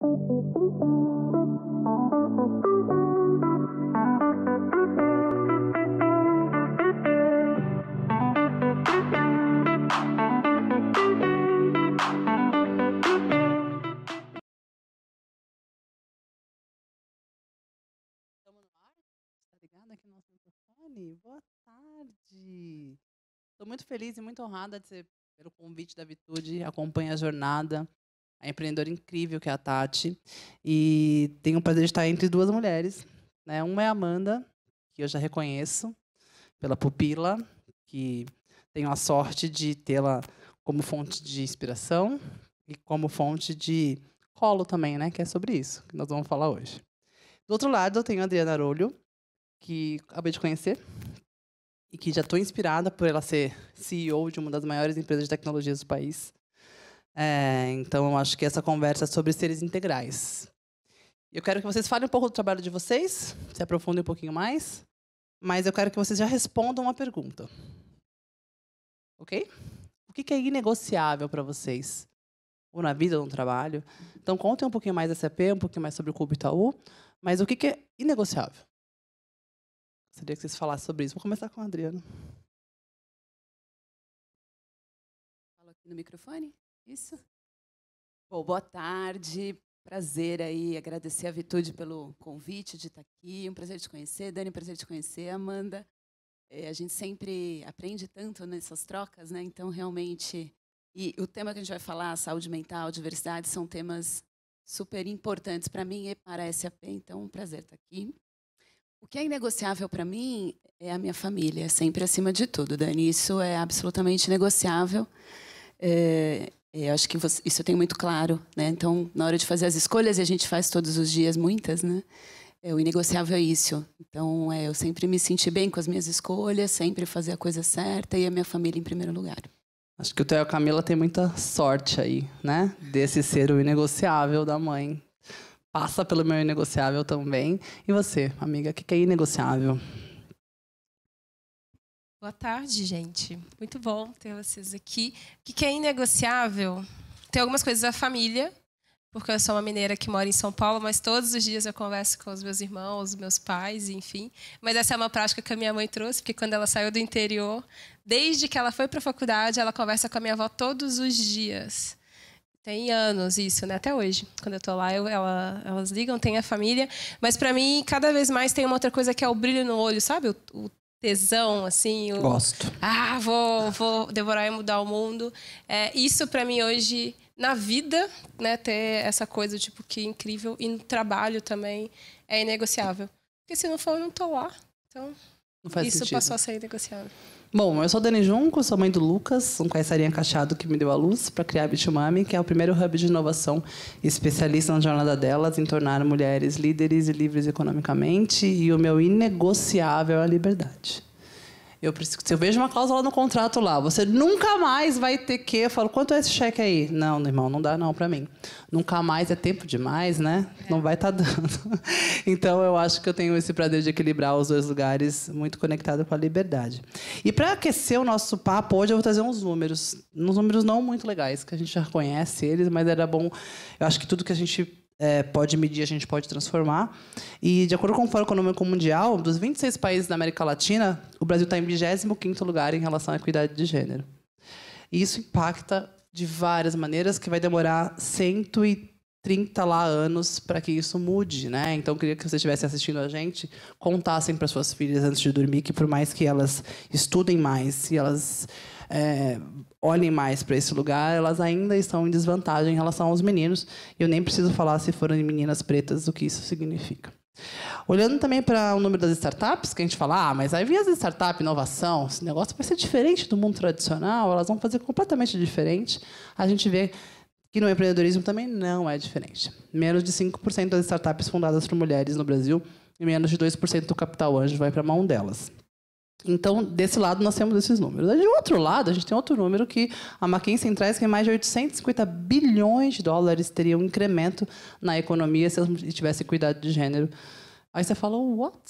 Estamos no ar? Está ligado aqui no nosso microfone? Boa tarde. Estou muito feliz e muito honrada de ser pelo convite da Vitude, acompanho a jornada, a empreendedora incrível que é a Tati. E tenho o prazer de estar entre duas mulheres, né? Uma é a Amanda, que eu já reconheço pela pupila, que tenho a sorte de tê-la como fonte de inspiração e como fonte de colo também, né? Que é sobre isso que nós vamos falar hoje. Do outro lado, eu tenho a Adriana Arolho, que acabei de conhecer e que já estou inspirada por ela ser CEO de uma das maiores empresas de tecnologia do país. Então, eu acho que essa conversa é sobre seres integrais. Eu quero que vocês falem um pouco do trabalho de vocês, se aprofundem um pouquinho mais, mas eu quero que vocês já respondam uma pergunta. Ok? O que é inegociável para vocês? Ou na vida ou no trabalho? Então, contem um pouquinho mais da SAP, um pouquinho mais sobre o Cubo Itaú, mas o que é inegociável? Gostaria que vocês falassem sobre isso. Vou começar com a Adriana. Falo aqui no microfone? Isso? Bom, boa tarde. Prazer aí, agradecer a Vitude pelo convite de estar aqui. Um prazer te conhecer. Dani, prazer te conhecer. Amanda, a gente sempre aprende tanto nessas trocas, né? Então, realmente... E o tema que a gente vai falar, saúde mental, diversidade, são temas super importantes para mim e para a SAP. Então, um prazer estar aqui. O que é inegociável para mim é a minha família, sempre acima de tudo, Dani. Isso é absolutamente negociável. Eu acho que isso eu tenho muito claro, né? Então, na hora de fazer as escolhas, e a gente faz todos os dias muitas, né? O inegociável é isso. Então, eu sempre me senti bem com as minhas escolhas, sempre fazer a coisa certa e a minha família em primeiro lugar. Acho que o Theo e a Camila têm muita sorte aí, né? Desse ser o inegociável da mãe. Passa pelo meu inegociável também. E você, amiga, o que é inegociável? Boa tarde, gente. Muito bom ter vocês aqui. O que é inegociável? Tem algumas coisas da família, porque eu sou uma mineira que mora em São Paulo, mas todos os dias eu converso com os meus irmãos, meus pais, enfim. Mas essa é uma prática que a minha mãe trouxe, porque quando ela saiu do interior, desde que ela foi para a faculdade, ela conversa com a minha avó todos os dias. Tem anos isso, né? Até hoje. Quando eu estou lá, elas ligam, tem a família. Mas, para mim, cada vez mais tem uma outra coisa que é o brilho no olho, sabe? O tesão, assim. Gosto. Vou devorar e mudar o mundo. Isso, para mim, hoje, na vida, né? Ter essa coisa, tipo, que incrível. E no trabalho também é inegociável. Porque se não for, eu não estou lá. Então, não faz isso sentido. Passou a ser inegociável. Bom, eu sou Dani Junco, sou mãe do Lucas, um caiçarinha cachado que me deu a luz para criar a Bitumami, que é o primeiro hub de inovação especialista na jornada delas em tornar mulheres líderes e livres economicamente. E o meu inegociável é a liberdade. Se eu vejo uma cláusula no contrato lá, você nunca mais vai ter que... Eu falo, quanto é esse cheque aí? Não, irmão, não dá não para mim. Nunca mais é tempo demais, né? Não vai estar dando. Então, eu acho que eu tenho esse prazer de equilibrar os dois lugares, muito conectado com a liberdade. E para aquecer o nosso papo, hoje eu vou trazer uns números não muito legais, que a gente já conhece eles, mas era bom... Eu acho que tudo que a gente... pode medir, a gente pode transformar. E, de acordo com o Fórum Econômico Mundial, dos 26 países da América Latina, o Brasil está em 25º lugar em relação à equidade de gênero. E isso impacta de várias maneiras, que vai demorar 130 anos para que isso mude, né? Então, eu queria que vocês estivessem assistindo a gente, contassem para suas filhas antes de dormir que, por mais que elas estudem mais e elas... olhem mais para esse lugar, elas ainda estão em desvantagem em relação aos meninos. E eu nem preciso falar, se forem meninas pretas, o que isso significa. Olhando também para o número das startups, que a gente fala, mas aí vem as startups, inovação, esse negócio vai ser diferente do mundo tradicional, elas vão fazer completamente diferente. A gente vê que no empreendedorismo também não é diferente. Menos de 5% das startups fundadas por mulheres no Brasil e menos de 2% do capital anjo vai para a mão delas. Então, desse lado, nós temos esses números. De outro lado, a gente tem outro número que a McKinsey traz, que é mais de 850 bilhões de dólares teria um incremento na economia se elas tivessem cuidado de gênero. Aí você fala, what?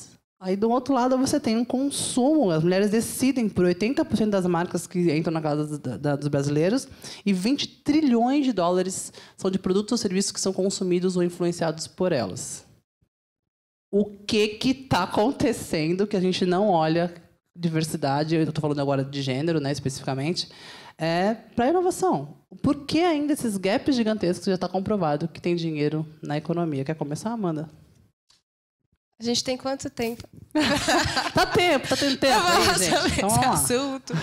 Aí, do outro lado, você tem um consumo. As mulheres decidem por 80% das marcas que entram na casa dos brasileiros e 20 trilhões de dólares são de produtos ou serviços que são consumidos ou influenciados por elas. O que está acontecendo que a gente não olha diversidade, eu estou falando agora de gênero, né, especificamente, para a inovação. Por que ainda esses gaps gigantescos já está comprovado que tem dinheiro na economia? Quer começar, Amanda? A gente tem quanto tempo? Tá tendo tempo aí, gente. Então, vamos lá. Assunto.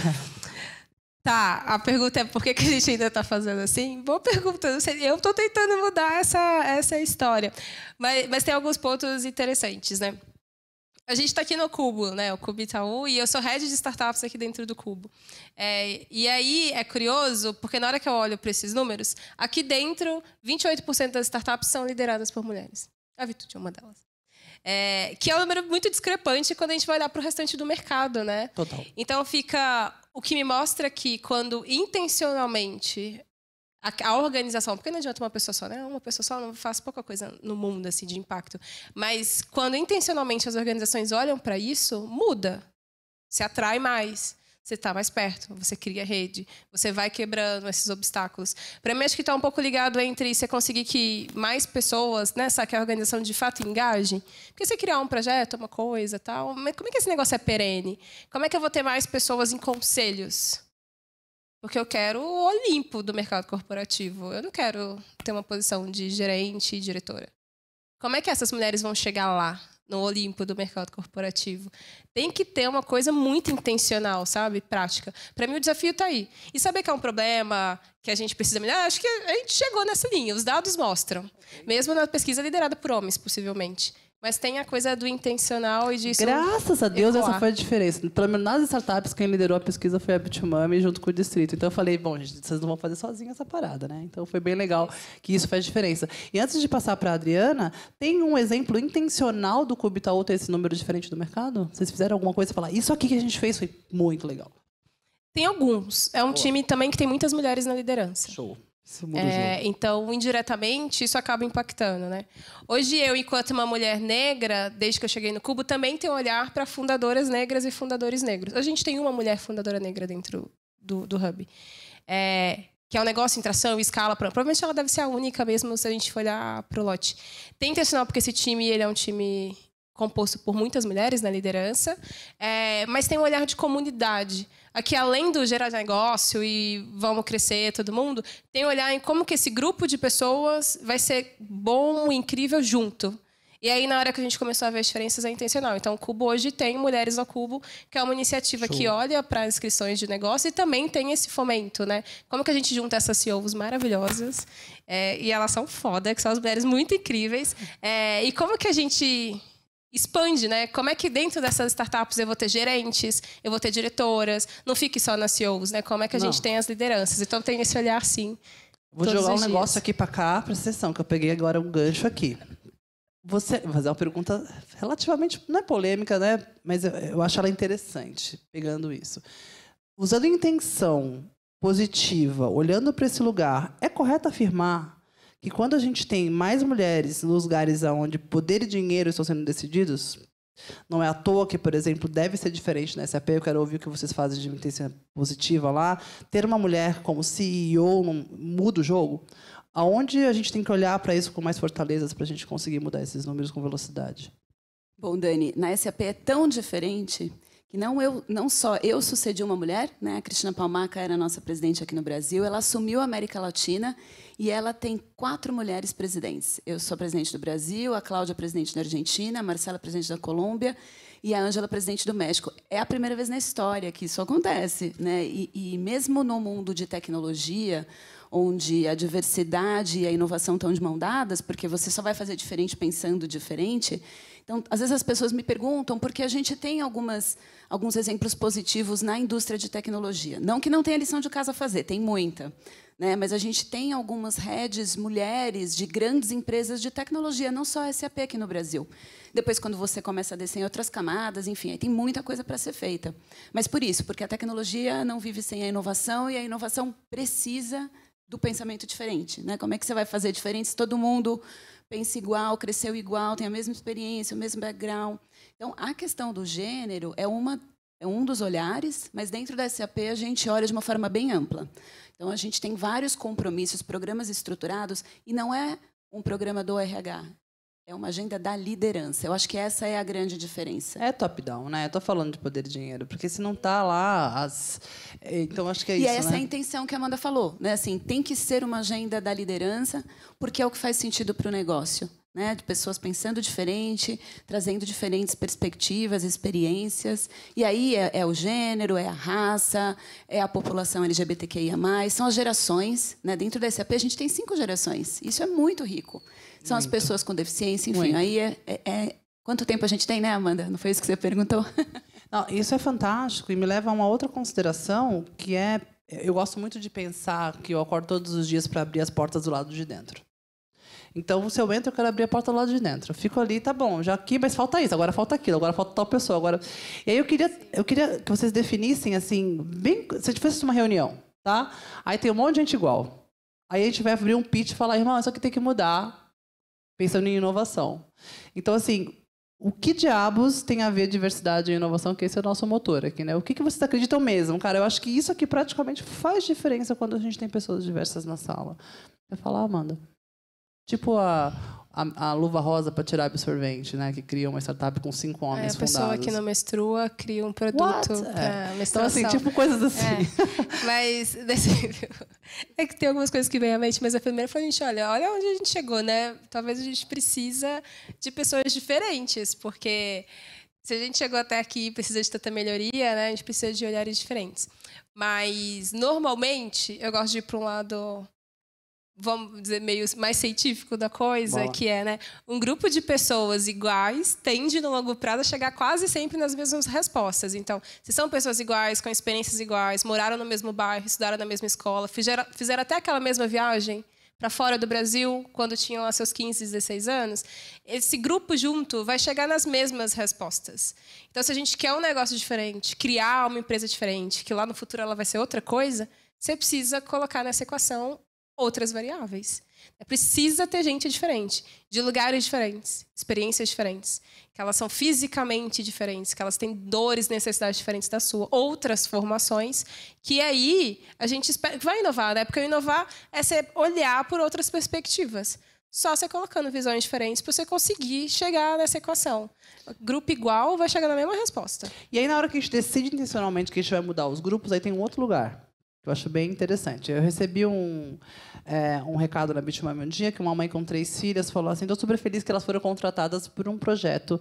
Tá, a pergunta é por que a gente ainda está fazendo assim? Boa pergunta. Eu estou tentando mudar essa história. Mas tem alguns pontos interessantes, né? A gente está aqui no Cubo, né? O Cubo Itaú, e eu sou head de startups aqui dentro do Cubo. E aí é curioso, porque na hora que eu olho para esses números, aqui dentro, 28% das startups são lideradas por mulheres. A Vitude é uma delas. Que é um número muito discrepante quando a gente vai olhar para o restante do mercado, né? Total. Então fica o que me mostra que quando intencionalmente a organização, porque não adianta uma pessoa só, né? Uma pessoa só não faz pouca coisa no mundo assim de impacto, mas quando intencionalmente as organizações olham para isso, muda, se atrai mais. Você está mais perto, você cria rede, você vai quebrando esses obstáculos. Para mim, acho que está um pouco ligado entre você conseguir que mais pessoas, né, que a organização de fato engaje. Porque você criar um projeto, uma coisa, tal, mas como é que esse negócio é perene? Como é que eu vou ter mais pessoas em conselhos? Porque eu quero o Olimpo do mercado corporativo. Eu não quero ter uma posição de gerente e diretora. Como é que essas mulheres vão chegar lá? No Olimpo do mercado corporativo. Tem que ter uma coisa muito intencional, sabe? Prática. Para mim, o desafio está aí. E saber que é um problema que a gente precisa melhorar, acho que a gente chegou nessa linha. Os dados mostram. Mesmo na pesquisa liderada por homens, possivelmente. Mas tem a coisa do intencional e disso. Graças a Deus, essa foi a diferença. Pelo menos nas startups, quem liderou a pesquisa foi a Bitumami junto com o distrito. Então eu falei, bom, gente, vocês não vão fazer sozinhos essa parada, né? Então foi bem legal que isso faz diferença. E antes de passar para a Adriana, tem um exemplo intencional do Cubo Itaú ter esse número diferente do mercado? Vocês fizeram alguma coisa e falar, isso aqui que a gente fez foi muito legal? Tem alguns. É um time também que tem muitas mulheres na liderança. Show. Então, indiretamente, isso acaba impactando, né? Hoje, eu, enquanto uma mulher negra, desde que eu cheguei no Cubo, também tenho um olhar para fundadoras negras e fundadores negros. A gente tem uma mulher fundadora negra dentro do Hub, que é um negócio em tração e escala. Provavelmente ela deve ser a única mesmo, se a gente for olhar para o lote. Tem intencional, porque esse time ele é um time composto por muitas mulheres na liderança, mas tem um olhar de comunidade. Aqui, além do gerar negócio e vamos crescer todo mundo, tem um olhar em como que esse grupo de pessoas vai ser bom e incrível junto. E aí, na hora que a gente começou a ver as diferenças, é intencional. Então, o Cubo hoje tem Mulheres no Cubo, que é uma iniciativa que olha para inscrições de negócio e também tem esse fomento, né? Como que a gente junta essas CEOs maravilhosas, e elas são foda, que são as mulheres muito incríveis, e como que a gente expande, né? Como é que dentro dessas startups eu vou ter gerentes, eu vou ter diretoras, não fique só nas CEOs, né? Como é que a gente tem as lideranças? Então tem esse olhar, sim. Vou jogar um negócio aqui para cá, para a sessão, que eu peguei agora um gancho aqui. Vou fazer uma pergunta relativamente, não é polêmica, né? Mas eu acho ela interessante, pegando isso. Usando intenção positiva, olhando para esse lugar, é correto afirmar que quando a gente tem mais mulheres nos lugares onde poder e dinheiro estão sendo decididos, não é à toa que, por exemplo, deve ser diferente na SAP, eu quero ouvir o que vocês fazem de intenção positiva lá, ter uma mulher como CEO não muda o jogo? Aonde a gente tem que olhar para isso com mais fortalezas para a gente conseguir mudar esses números com velocidade? Bom, Dani, na SAP é tão diferente que não só eu sucedi uma mulher, né? A Cristina Palmaca era a nossa presidente aqui no Brasil, ela assumiu a América Latina e ela tem 4 mulheres presidentes. Eu sou a presidente do Brasil, a Cláudia presidente da Argentina, a Marcela presidente da Colômbia e a Ângela presidente do México. É a primeira vez na história que isso acontece, né? E mesmo no mundo de tecnologia, onde a diversidade e a inovação estão de mão dadas, porque você só vai fazer diferente pensando diferente. Então, às vezes as pessoas me perguntam porque a gente tem alguns exemplos positivos na indústria de tecnologia. Não que não tenha lição de casa a fazer, tem muita, né? Mas a gente tem algumas heads mulheres de grandes empresas de tecnologia, não só a SAP aqui no Brasil. Depois, quando você começa a descer em outras camadas, enfim, aí tem muita coisa para ser feita. Mas por isso, porque a tecnologia não vive sem a inovação e a inovação precisa do pensamento diferente, né? Como é que você vai fazer diferente se todo mundo pensa igual, cresceu igual, tem a mesma experiência, o mesmo background. Então, a questão do gênero é um dos olhares, mas dentro da SAP a gente olha de uma forma bem ampla. Então, a gente tem vários compromissos, programas estruturados, e não é um programa do RH. É uma agenda da liderança. Eu acho que essa é a grande diferença. É top-down, né? Eu tô falando de poder e dinheiro, porque se não tá lá, então acho que é isso, e essa né? é a intenção que a Amanda falou, né? Assim, tem que ser uma agenda da liderança, porque é o que faz sentido para o negócio, né? De pessoas pensando diferente, trazendo diferentes perspectivas, experiências. E aí é o gênero, é a raça, é a população LGBTQIA+, são as gerações, né? Dentro da SAP a gente tem 5 gerações. Isso é muito rico. São as pessoas com deficiência, enfim. Muito. Aí quanto tempo a gente tem, né, Amanda? Não foi isso que você perguntou? Não, isso é fantástico e me leva a uma outra consideração, que é... Eu gosto muito de pensar que eu acordo todos os dias para abrir as portas do lado de dentro. Então, se eu entro, eu quero abrir a porta do lado de dentro. Eu fico ali, tá bom, já aqui, mas falta isso, agora falta aquilo, agora falta tal pessoa. Agora... E aí eu queria que vocês definissem, assim, bem... Se a gente fosse uma reunião, tá? Aí tem um monte de gente igual. Aí a gente vai abrir um pitch e falar, irmão, isso aqui tem que mudar, pensando em inovação. Então, assim, o que diabos tem a ver diversidade e inovação, que esse é o nosso motor aqui, né? O que vocês acreditam mesmo? Cara, eu acho que isso aqui praticamente faz diferença quando a gente tem pessoas diversas na sala. Vai falar, Amanda? Tipo a luva rosa para tirar absorvente, né? Que cria uma startup com 5 homens fundados. A pessoa que não menstrua cria um produto para menstruação. Então, assim, tipo coisas assim. Mas é que tem algumas coisas que vêm à mente, mas a primeira foi a gente, olha onde a gente chegou, né? Talvez a gente precisa de pessoas diferentes, porque se a gente chegou até aqui e precisa de tanta melhoria, né? A gente precisa de olhares diferentes. Mas, normalmente, eu gosto de ir para um lado... vamos dizer, meio mais científico da coisa, Boa. Que é, né, um grupo de pessoas iguais tende, no longo prazo, a chegar quase sempre nas mesmas respostas. Então, se são pessoas iguais, com experiências iguais, moraram no mesmo bairro, estudaram na mesma escola, fizeram até aquela mesma viagem para fora do Brasil, quando tinham lá seus 15, 16 anos, esse grupo junto vai chegar nas mesmas respostas. Então, se a gente quer um negócio diferente, criar uma empresa diferente, que lá no futuro ela vai ser outra coisa, você precisa colocar nessa equação outras variáveis. Precisa ter gente diferente, de lugares diferentes, experiências diferentes, que elas são fisicamente diferentes, que elas têm dores, necessidades diferentes da sua, outras formações, que aí a gente vai inovar, né? Porque inovar é você olhar por outras perspectivas. Só você colocando visões diferentes para você conseguir chegar nessa equação. Grupo igual vai chegar na mesma resposta. E aí, na hora que a gente decide intencionalmente que a gente vai mudar os grupos, aí tem um outro lugar. Eu acho bem interessante. Eu recebi um recado na Bitmami um dia que uma mãe com 3 filhas falou assim: estou super feliz que elas foram contratadas por um projeto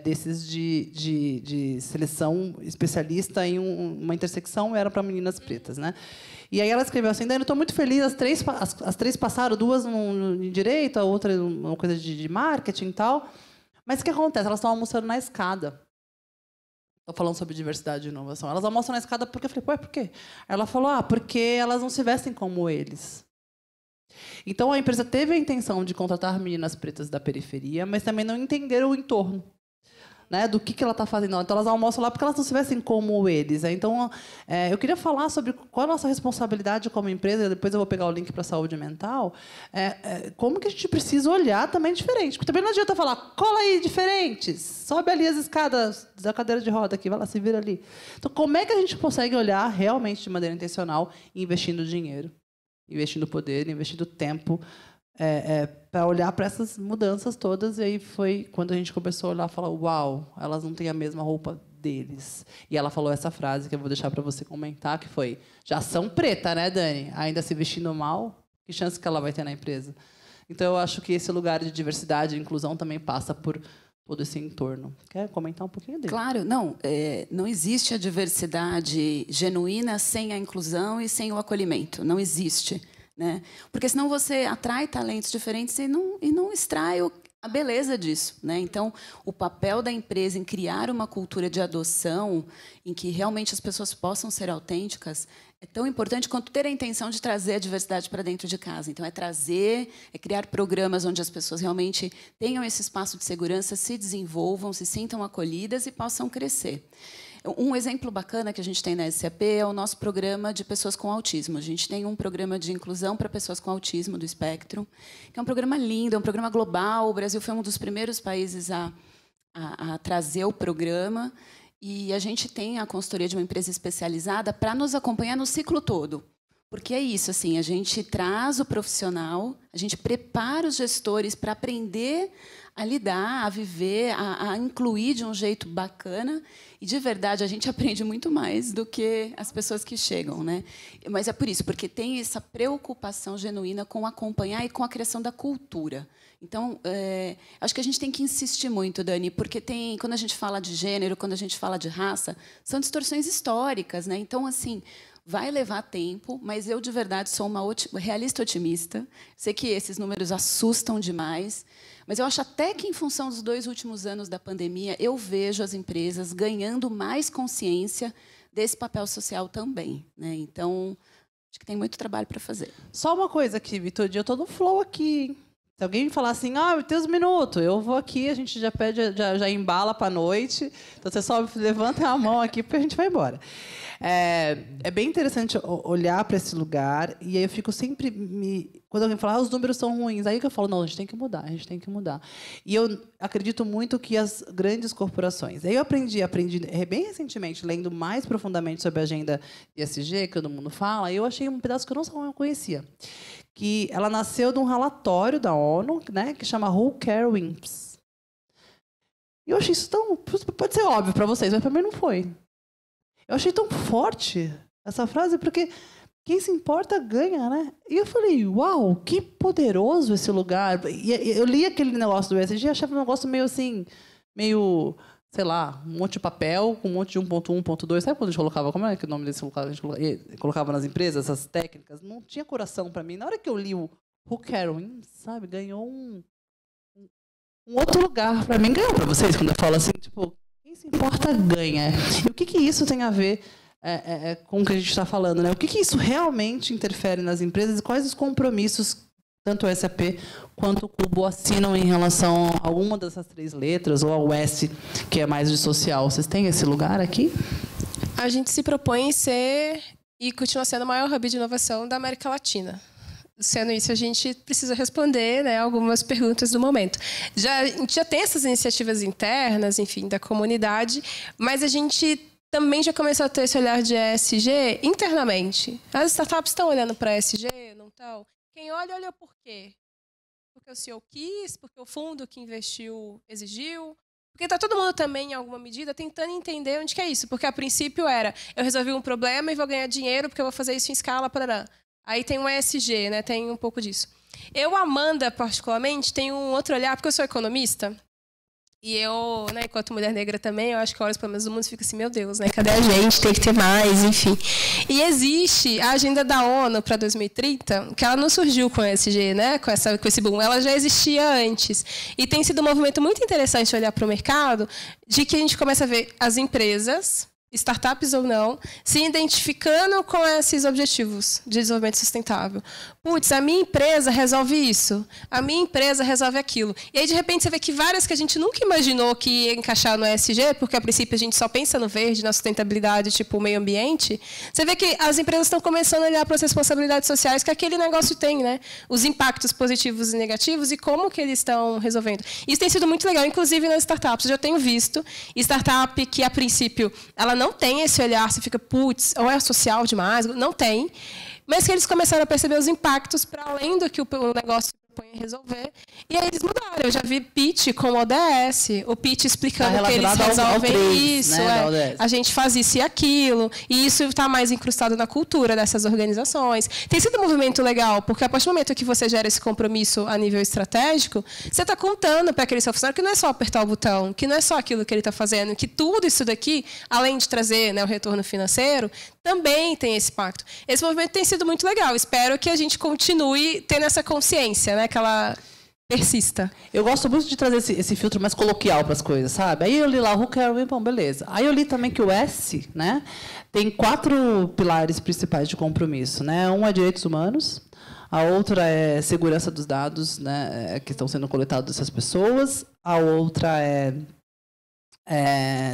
desses de seleção especialista em uma intersecção, era para meninas pretas, né? E aí ela escreveu assim: Dani, estou muito feliz, as três passaram, 2 em direito, a outra uma coisa de marketing e tal. Mas o que acontece? Elas estão almoçando na escada. Estou falando sobre diversidade e inovação. Elas almoçam na escada porque eu falei, por quê? Ela falou, porque elas não se vestem como eles. Então, a empresa teve a intenção de contratar meninas pretas da periferia, mas também não entenderam o entorno, né, do que ela está fazendo. Então, elas almoçam lá porque elas não se vestem como eles. Então, eu queria falar sobre qual é a nossa responsabilidade como empresa, depois eu vou pegar o link para a saúde mental, como que a gente precisa olhar também diferente. Porque também não adianta falar, cola aí, diferentes, sobe ali as escadas da cadeira de roda aqui, vai lá, se vira ali. Então, como é que a gente consegue olhar realmente de maneira intencional, investindo dinheiro, investindo poder, investindo tempo, para olhar para essas mudanças todas. E aí foi quando a gente começou a olhar e falar, uau, elas não têm a mesma roupa deles. E ela falou essa frase que eu vou deixar para você comentar, que foi, já são preta, né, Dani? Ainda se vestindo mal, que chance que ela vai ter na empresa? Então, eu acho que esse lugar de diversidade e inclusão também passa por todo esse entorno. Quer comentar um pouquinho dele? Claro, não existe a diversidade genuína sem a inclusão e sem o acolhimento. Não existe. Né? Porque senão você atrai talentos diferentes e não extrai a beleza disso, né? Então, o papel da empresa em criar uma cultura de adoção em que realmente as pessoas possam ser autênticas é tão importante quanto ter a intenção de trazer a diversidade para dentro de casa. Então, é criar programas onde as pessoas realmente tenham esse espaço de segurança, se desenvolvam, se sintam acolhidas e possam crescer. Um exemplo bacana que a gente tem na SCAP é o nosso programa de pessoas com autismo. A gente tem um programa de inclusão para pessoas com autismo do espectro, que é um programa lindo, é um programa global. O Brasil foi um dos primeiros países a trazer o programa. E a gente tem a consultoria de uma empresa especializada para nos acompanhar no ciclo todo. Porque é isso, assim, a gente traz o profissional, a gente prepara os gestores para aprender a lidar, a viver, a incluir de um jeito bacana. E, de verdade, a gente aprende muito mais do que as pessoas que chegam, né? Mas é por isso, porque tem essa preocupação genuína com acompanhar e com a criação da cultura. Então, acho que a gente tem que insistir muito, Dani, porque quando a gente fala de gênero, quando a gente fala de raça, são distorções históricas, né? Então, assim, vai levar tempo, mas eu, de verdade, sou uma realista otimista. Sei que esses números assustam demais, mas eu acho até que, em função dos 2 últimos anos da pandemia, eu vejo as empresas ganhando mais consciência desse papel social também, né? Então, acho que tem muito trabalho para fazer. Só uma coisa aqui, Vitor, eu estou no flow aqui. Se alguém me falar assim, tem uns minutos, eu vou aqui, a gente já pede, já embala para a noite. Então, você só levanta a mão aqui, porque a gente vai embora. É bem interessante olhar para esse lugar, e aí eu fico sempre... Quando alguém fala, os números são ruins, aí que eu falo, não, a gente tem que mudar, a gente tem que mudar. E eu acredito muito que as grandes corporações... Aí eu aprendi bem recentemente, lendo mais profundamente sobre a agenda ESG, que todo mundo fala, e eu achei um pedaço que eu não conhecia. Que ela nasceu de um relatório da ONU, né, que chama Who Cares Wins. E eu achei isso tão... Pode ser óbvio para vocês, mas para mim não foi. Eu achei tão forte essa frase, porque quem se importa ganha, né? E eu falei, uau, que poderoso esse lugar. E eu li aquele negócio do ESG e achava um negócio meio assim, meio, sei lá, um monte de papel, com um monte de 1.1, 1.2. Sabe quando a gente colocava, como é que é o nome desse lugar? A gente colocava nas empresas, essas técnicas. Não tinha coração para mim. Na hora que eu li o Who Cares Wins, sabe, ganhou um outro lugar. Para mim, ganhou para vocês, quando eu falo assim, tipo... Quem se importa ganha. E o que isso tem a ver com o que a gente está falando, né? O que isso realmente interfere nas empresas e quais os compromissos tanto o SAP quanto o Cubo assinam em relação a alguma dessas 3 letras ou ao S, que é mais de social. Vocês têm esse lugar aqui? A gente se propõe ser e continua sendo o maior hub de inovação da América Latina. Sendo isso, a gente precisa responder, né, algumas perguntas do momento. A gente já tem essas iniciativas internas, enfim, da comunidade, mas a gente também já começou a ter esse olhar de ESG internamente. As startups estão olhando para ESG, não estão? Quem olha, olha por quê? Porque o CEO quis, porque o fundo que investiu exigiu, porque está todo mundo também, em alguma medida, tentando entender onde que é isso. Porque, a princípio, eu resolvi um problema e vou ganhar dinheiro porque eu vou fazer isso em escala, parará. Aí tem um ESG, né? Tem um pouco disso. Eu, Amanda, particularmente, tenho um outro olhar, porque eu sou economista. E eu, né, enquanto mulher negra também, eu acho que olho os problemas do mundo e fico assim, meu Deus, né? Cadê a gente? Tem que ter mais, enfim. E existe a agenda da ONU para 2030, que ela não surgiu com o ESG, né? Com esse boom. Ela já existia antes. E tem sido um movimento muito interessante olhar para o mercado, de que a gente começa a ver as empresas, startups ou não, se identificando com esses objetivos de desenvolvimento sustentável. Putz, a minha empresa resolve isso, a minha empresa resolve aquilo. E aí, de repente, você vê que várias que a gente nunca imaginou que ia encaixar no ESG, porque, a princípio, a gente só pensa no verde, na sustentabilidade, tipo o meio ambiente, você vê que as empresas estão começando a olhar para as responsabilidades sociais que aquele negócio tem, né? Os impactos positivos e negativos e como que eles estão resolvendo. Isso tem sido muito legal, inclusive nas startups. Eu já tenho visto startup que, a princípio, ela não tem esse olhar, você fica, putz, ou é social demais, não tem, mas que eles começaram a perceber os impactos para além do que o negócio propõe a resolver, e aí eles mudaram. Eu já vi pitch com o ODS, o pitch explicando que eles resolvem isso, né, a gente faz isso e aquilo, e isso está mais incrustado na cultura dessas organizações. Tem sido um movimento legal, porque a partir do momento que você gera esse compromisso a nível estratégico, você está contando para aquele seu funcionário que não é só apertar o botão, que não é só aquilo que ele está fazendo, que tudo isso daqui, além de trazer, né, o retorno financeiro, também tem esse impacto. Esse movimento tem sido muito legal. Espero que a gente continue tendo essa consciência, né, que ela persista. Eu gosto muito de trazer esse filtro mais coloquial para as coisas, sabe? Aí eu li lá o Who Cares Wins, bom, beleza. Aí eu li também que o S, né, tem 4 pilares principais de compromisso, né? Um é direitos humanos, a outra é segurança dos dados, né, que estão sendo coletados dessas pessoas, a outra é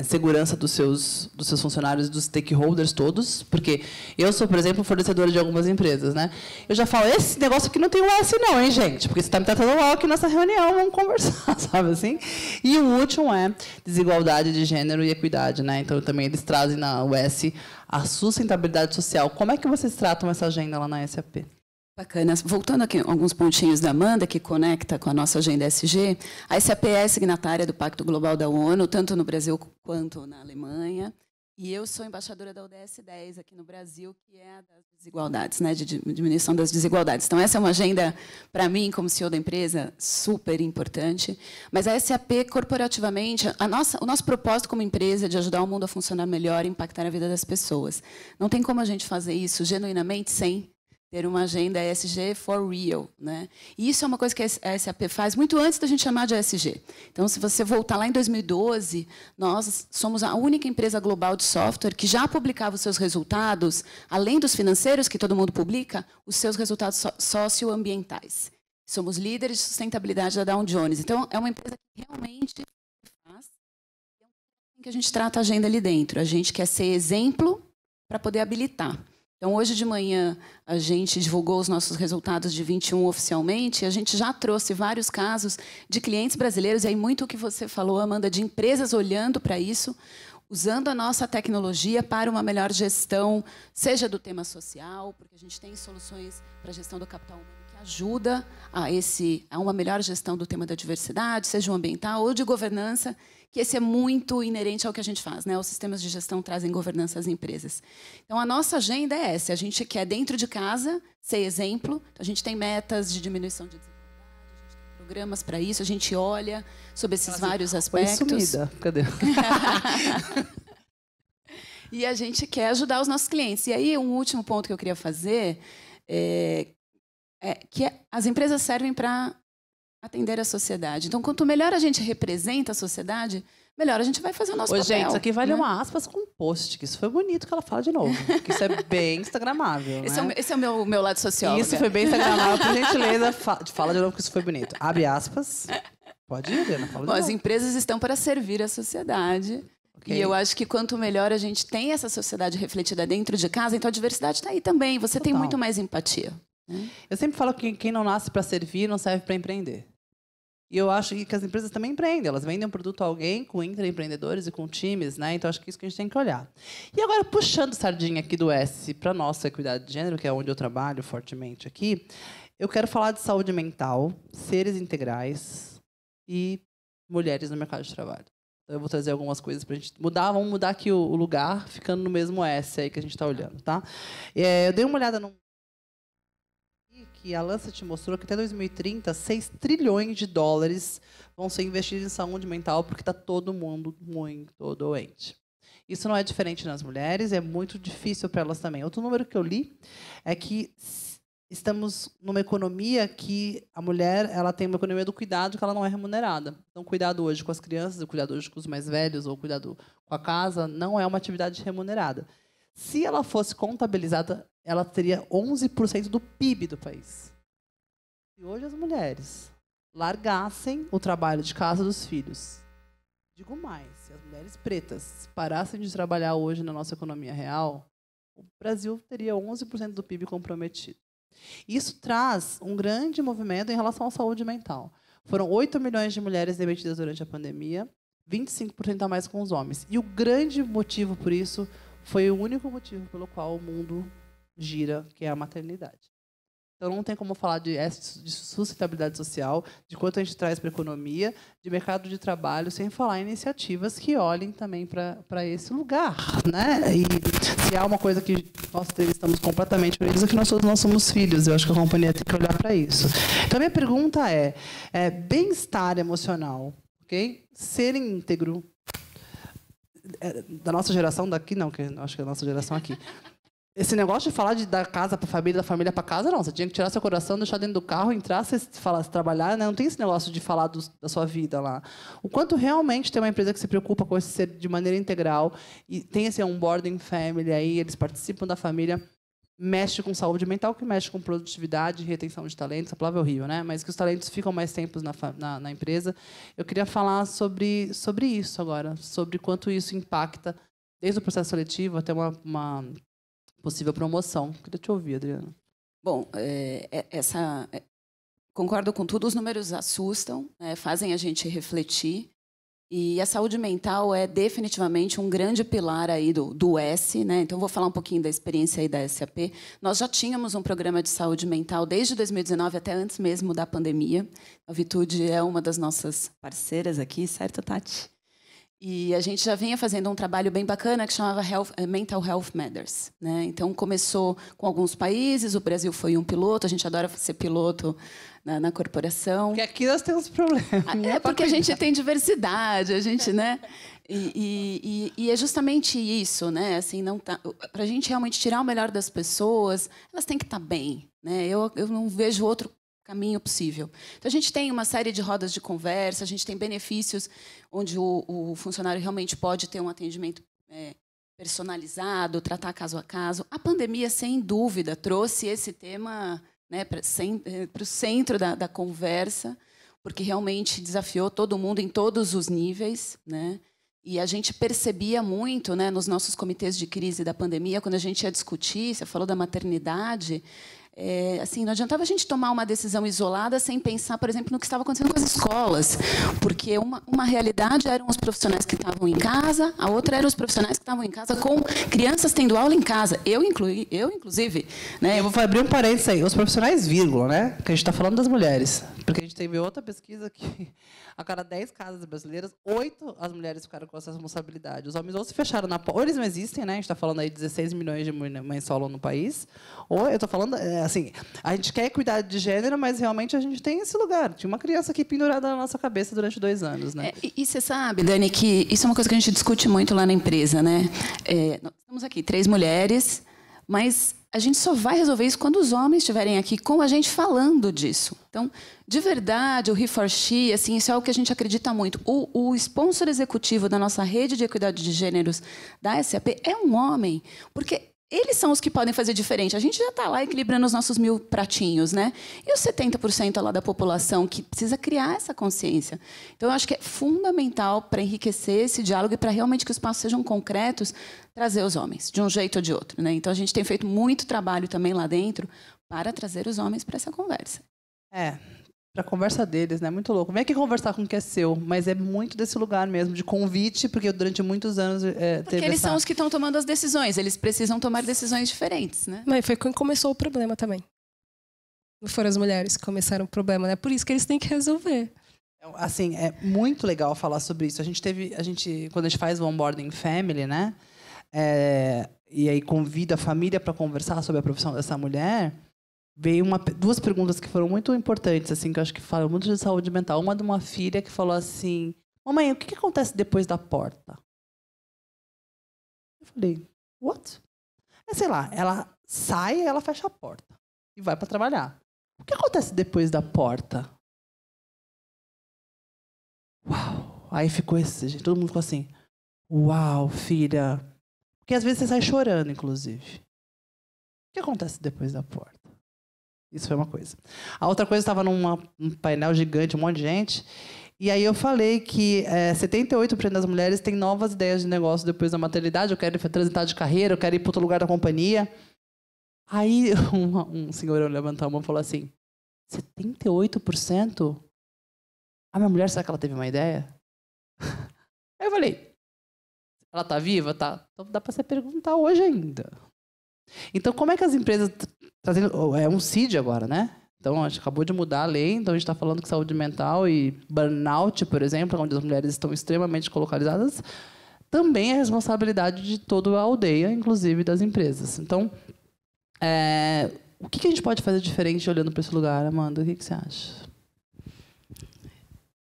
segurança dos seus funcionários, dos stakeholders todos, porque eu sou, por exemplo, fornecedora de algumas empresas, né? Eu já falo, esse negócio aqui não tem um S não, hein, gente? Porque você está me tratando mal aqui nessa reunião, vamos conversar, sabe assim? E o último é desigualdade de gênero e equidade, né? Então, também eles trazem na US a sustentabilidade social. Como é que vocês tratam essa agenda lá na SAP? Bacana. Voltando aqui alguns pontinhos da Amanda, que conecta com a nossa agenda ESG, a SAP é signatária do Pacto Global da ONU, tanto no Brasil quanto na Alemanha, e eu sou embaixadora da ODS 10 aqui no Brasil, que é a das desigualdades, né, de diminuição das desigualdades. Então, essa é uma agenda, para mim, como CEO da empresa, super importante. Mas a SAP, corporativamente, o nosso propósito como empresa é de ajudar o mundo a funcionar melhor e impactar a vida das pessoas. Não tem como a gente fazer isso genuinamente sem ter uma agenda ESG for real, né? E isso é uma coisa que a SAP faz muito antes da gente chamar de ESG. Então, se você voltar lá em 2012, nós somos a única empresa global de software que já publicava os seus resultados, além dos financeiros, que todo mundo publica, os seus resultados socioambientais. Somos líderes de sustentabilidade da Dow Jones. Então, é uma empresa que realmente faz, que a gente trata a agenda ali dentro. A gente quer ser exemplo para poder habilitar. Então, hoje de manhã, a gente divulgou os nossos resultados de 21 oficialmente, e a gente já trouxe vários casos de clientes brasileiros, e aí muito o que você falou, Amanda, de empresas olhando para isso, usando a nossa tecnologia para uma melhor gestão, seja do tema social, porque a gente tem soluções para a gestão do capital humano que ajuda a uma melhor gestão do tema da diversidade, seja o ambiental ou de governança, que esse é muito inerente ao que a gente faz, né? Os sistemas de gestão trazem governança às empresas. Então, a nossa agenda é essa. A gente quer, dentro de casa, ser exemplo. A gente tem metas de diminuição de desigualdade, a gente tem programas para isso, a gente olha sobre esses vários aspectos. Foi sumida. Cadê? E a gente quer ajudar os nossos clientes. E aí, um último ponto que eu queria fazer é que as empresas servem para atender a sociedade. Então, quanto melhor a gente representa a sociedade, melhor a gente vai fazer o nosso papel. Gente, isso aqui vale uma aspas com post, que isso foi bonito que ela fala de novo. Que isso é bem instagramável. Esse é o meu lado sociólogo. Isso foi bem instagramável. Por gentileza, fala de novo que isso foi bonito. Abre aspas. Pode ir, Helena. Fala de novo. As empresas estão para servir a sociedade. Okay. E eu acho que quanto melhor a gente tem essa sociedade refletida dentro de casa, então a diversidade está aí também. Você tem muito mais empatia. Eu sempre falo que quem não nasce para servir não serve para empreender. E eu acho que as empresas também empreendem. Elas vendem um produto a alguém com intraempreendedores e com times, né? Então, acho que é isso que a gente tem que olhar. E agora, puxando sardinha aqui do S para a nossa equidade de gênero, que é onde eu trabalho fortemente aqui, eu quero falar de saúde mental, seres integrais e mulheres no mercado de trabalho. Então, eu vou trazer algumas coisas para a gente mudar. Vamos mudar aqui o lugar, ficando no mesmo S aí que a gente está olhando, tá? Eu dei uma olhada no que a Lancet mostrou que até 2030, 6 trilhões de dólares vão ser investidos em saúde mental porque está todo mundo muito doente. Isso não é diferente nas mulheres, é muito difícil para elas também. Outro número que eu li é que estamos numa economia que a mulher ela tem uma economia do cuidado que ela não é remunerada. Então, cuidado hoje com as crianças, cuidado hoje com os mais velhos, ou cuidado com a casa, não é uma atividade remunerada. Se ela fosse contabilizada, ela teria 11% do PIB do país. E hoje as mulheres largassem o trabalho de casa dos filhos. Digo mais, se as mulheres pretas parassem de trabalhar hoje na nossa economia real, o Brasil teria 11% do PIB comprometido. Isso traz um grande movimento em relação à saúde mental. Foram 8 milhões de mulheres demitidas durante a pandemia, 25% a mais com os homens. E o grande motivo por isso foi o único motivo pelo qual o mundo gira, que é a maternidade. Então, não tem como falar de sustentabilidade social, de quanto a gente traz para a economia, de mercado de trabalho, sem falar em iniciativas que olhem também para esse lugar, né? E se há uma coisa que nós estamos completamente unidos, é que nós todos nós somos filhos. Eu acho que a companhia tem que olhar para isso. Então, a minha pergunta é bem-estar emocional, ok? Ser íntegro, da nossa geração daqui, não, que acho que é da nossa geração aqui. Esse negócio de falar da casa para a família, da família para casa, não. Você tinha que tirar seu coração, deixar dentro do carro, entrar, você trabalhar, né? Não tem esse negócio de falar da sua vida lá. O quanto realmente tem uma empresa que se preocupa com esse ser de maneira integral e tem esse onboarding family aí, eles participam da família. mexe com saúde mental, que mexe com produtividade e retenção de talentos. A palavra é horrível, né? Mas que os talentos ficam mais tempo na empresa. Eu queria falar sobre isso agora, sobre quanto isso impacta, desde o processo seletivo até uma possível promoção. Queria te ouvir, Adriana. Bom, concordo com tudo, os números assustam, né, fazem a gente refletir. E a saúde mental é definitivamente um grande pilar aí do S, né? Então, vou falar um pouquinho da experiência aí da SAP. Nós já tínhamos um programa de saúde mental desde 2019, até antes mesmo da pandemia. A Vitude é uma das nossas parceiras aqui, certo, Tati? E a gente já vinha fazendo um trabalho bem bacana que chamava Mental Health Matters, né? Então, começou com alguns países, o Brasil foi um piloto, a gente adora ser piloto na corporação. Porque aqui nós temos problemas. É porque a gente tem diversidade, a gente, né? E é justamente isso, né? Assim, para a gente realmente tirar o melhor das pessoas, elas têm que estar bem, né? Eu não vejo outro caminho possível. Então, a gente tem uma série de rodas de conversa, a gente tem benefícios onde o funcionário realmente pode ter um atendimento personalizado, tratar caso a caso. A pandemia, sem dúvida, trouxe esse tema, né, para o centro da conversa, porque realmente desafiou todo mundo em todos os níveis, né? E a gente percebia muito, né, nos nossos comitês de crise da pandemia, quando a gente ia discutir, você falou da maternidade, assim, não adiantava a gente tomar uma decisão isolada sem pensar, por exemplo, no que estava acontecendo com as escolas, porque uma realidade eram os profissionais que estavam em casa, a outra eram os profissionais que estavam em casa com crianças tendo aula em casa. Eu inclusive, né? Eu vou abrir um parênteses aí, os profissionais, vírgula, né? Porque a gente está falando das mulheres, porque a gente teve outra pesquisa que a cada 10 casas brasileiras, 8 as mulheres ficaram com essa responsabilidade. Os homens ou se fecharam na porta, ou eles não existem, né? A gente está falando aí de 16 milhões de mães solo no país, ou eu estou falando, assim, a gente quer equidade de gênero, mas realmente a gente tem esse lugar. Tinha uma criança aqui pendurada na nossa cabeça durante 2 anos, né? E você sabe, Dani, que isso é uma coisa que a gente discute muito lá na empresa, né? Nós estamos aqui 3 mulheres, mas a gente só vai resolver isso quando os homens estiverem aqui com a gente falando disso. Então, de verdade, o He4She, assim, isso é algo que a gente acredita muito. O sponsor executivo da nossa rede de equidade de gêneros da SAP é um homem, porque eles são os que podem fazer diferente. A gente já está lá equilibrando os nossos 1000 pratinhos, né? E os 70% lá da população que precisa criar essa consciência. Então, eu acho que é fundamental para enriquecer esse diálogo e para realmente que os passos sejam concretos, trazer os homens, de um jeito ou de outro, né? Então, a gente tem feito muito trabalho também lá dentro para trazer os homens para essa conversa. Para a conversa deles, né? Muito louco. Vem aqui conversar com o que é seu, mas é muito desse lugar mesmo, de convite, porque durante muitos anos porque eles são os que estão tomando as decisões, eles precisam tomar decisões diferentes, né? Mas foi quando começou o problema também. Não foram as mulheres que começaram o problema, né? Por isso que eles têm que resolver. Assim, é muito legal falar sobre isso. Quando a gente faz o onboarding family, né? E aí convida a família para conversar sobre a profissão dessa mulher. Veio 2 perguntas que foram muito importantes, assim, que eu acho que falam muito de saúde mental. Uma de uma filha que falou assim: mamãe, o que acontece depois da porta? Eu falei: what? Sei lá, ela sai e ela fecha a porta e vai para trabalhar. O que acontece depois da porta? Uau! Aí ficou todo mundo ficou assim: uau, filha. Porque às vezes você sai chorando, inclusive. O que acontece depois da porta? Isso foi uma coisa. A outra coisa, estava num painel gigante, um monte de gente, e aí eu falei que 78% das mulheres têm novas ideias de negócio depois da maternidade. Eu quero transitar de carreira, eu quero ir para outro lugar da companhia. Aí um senhor levantou a mão e falou assim: 78%? A minha mulher, será que ela teve uma ideia? Aí eu falei: ela está viva? Tá. Então dá para você perguntar hoje ainda. Então, como é que as empresas... É um CID agora, né? Então, a gente acabou de mudar a lei. Então, a gente está falando que saúde mental e burnout, por exemplo, onde as mulheres estão extremamente localizadas, também é responsabilidade de toda a aldeia, inclusive das empresas. Então, o que a gente pode fazer diferente olhando para esse lugar, Amanda? O que você acha?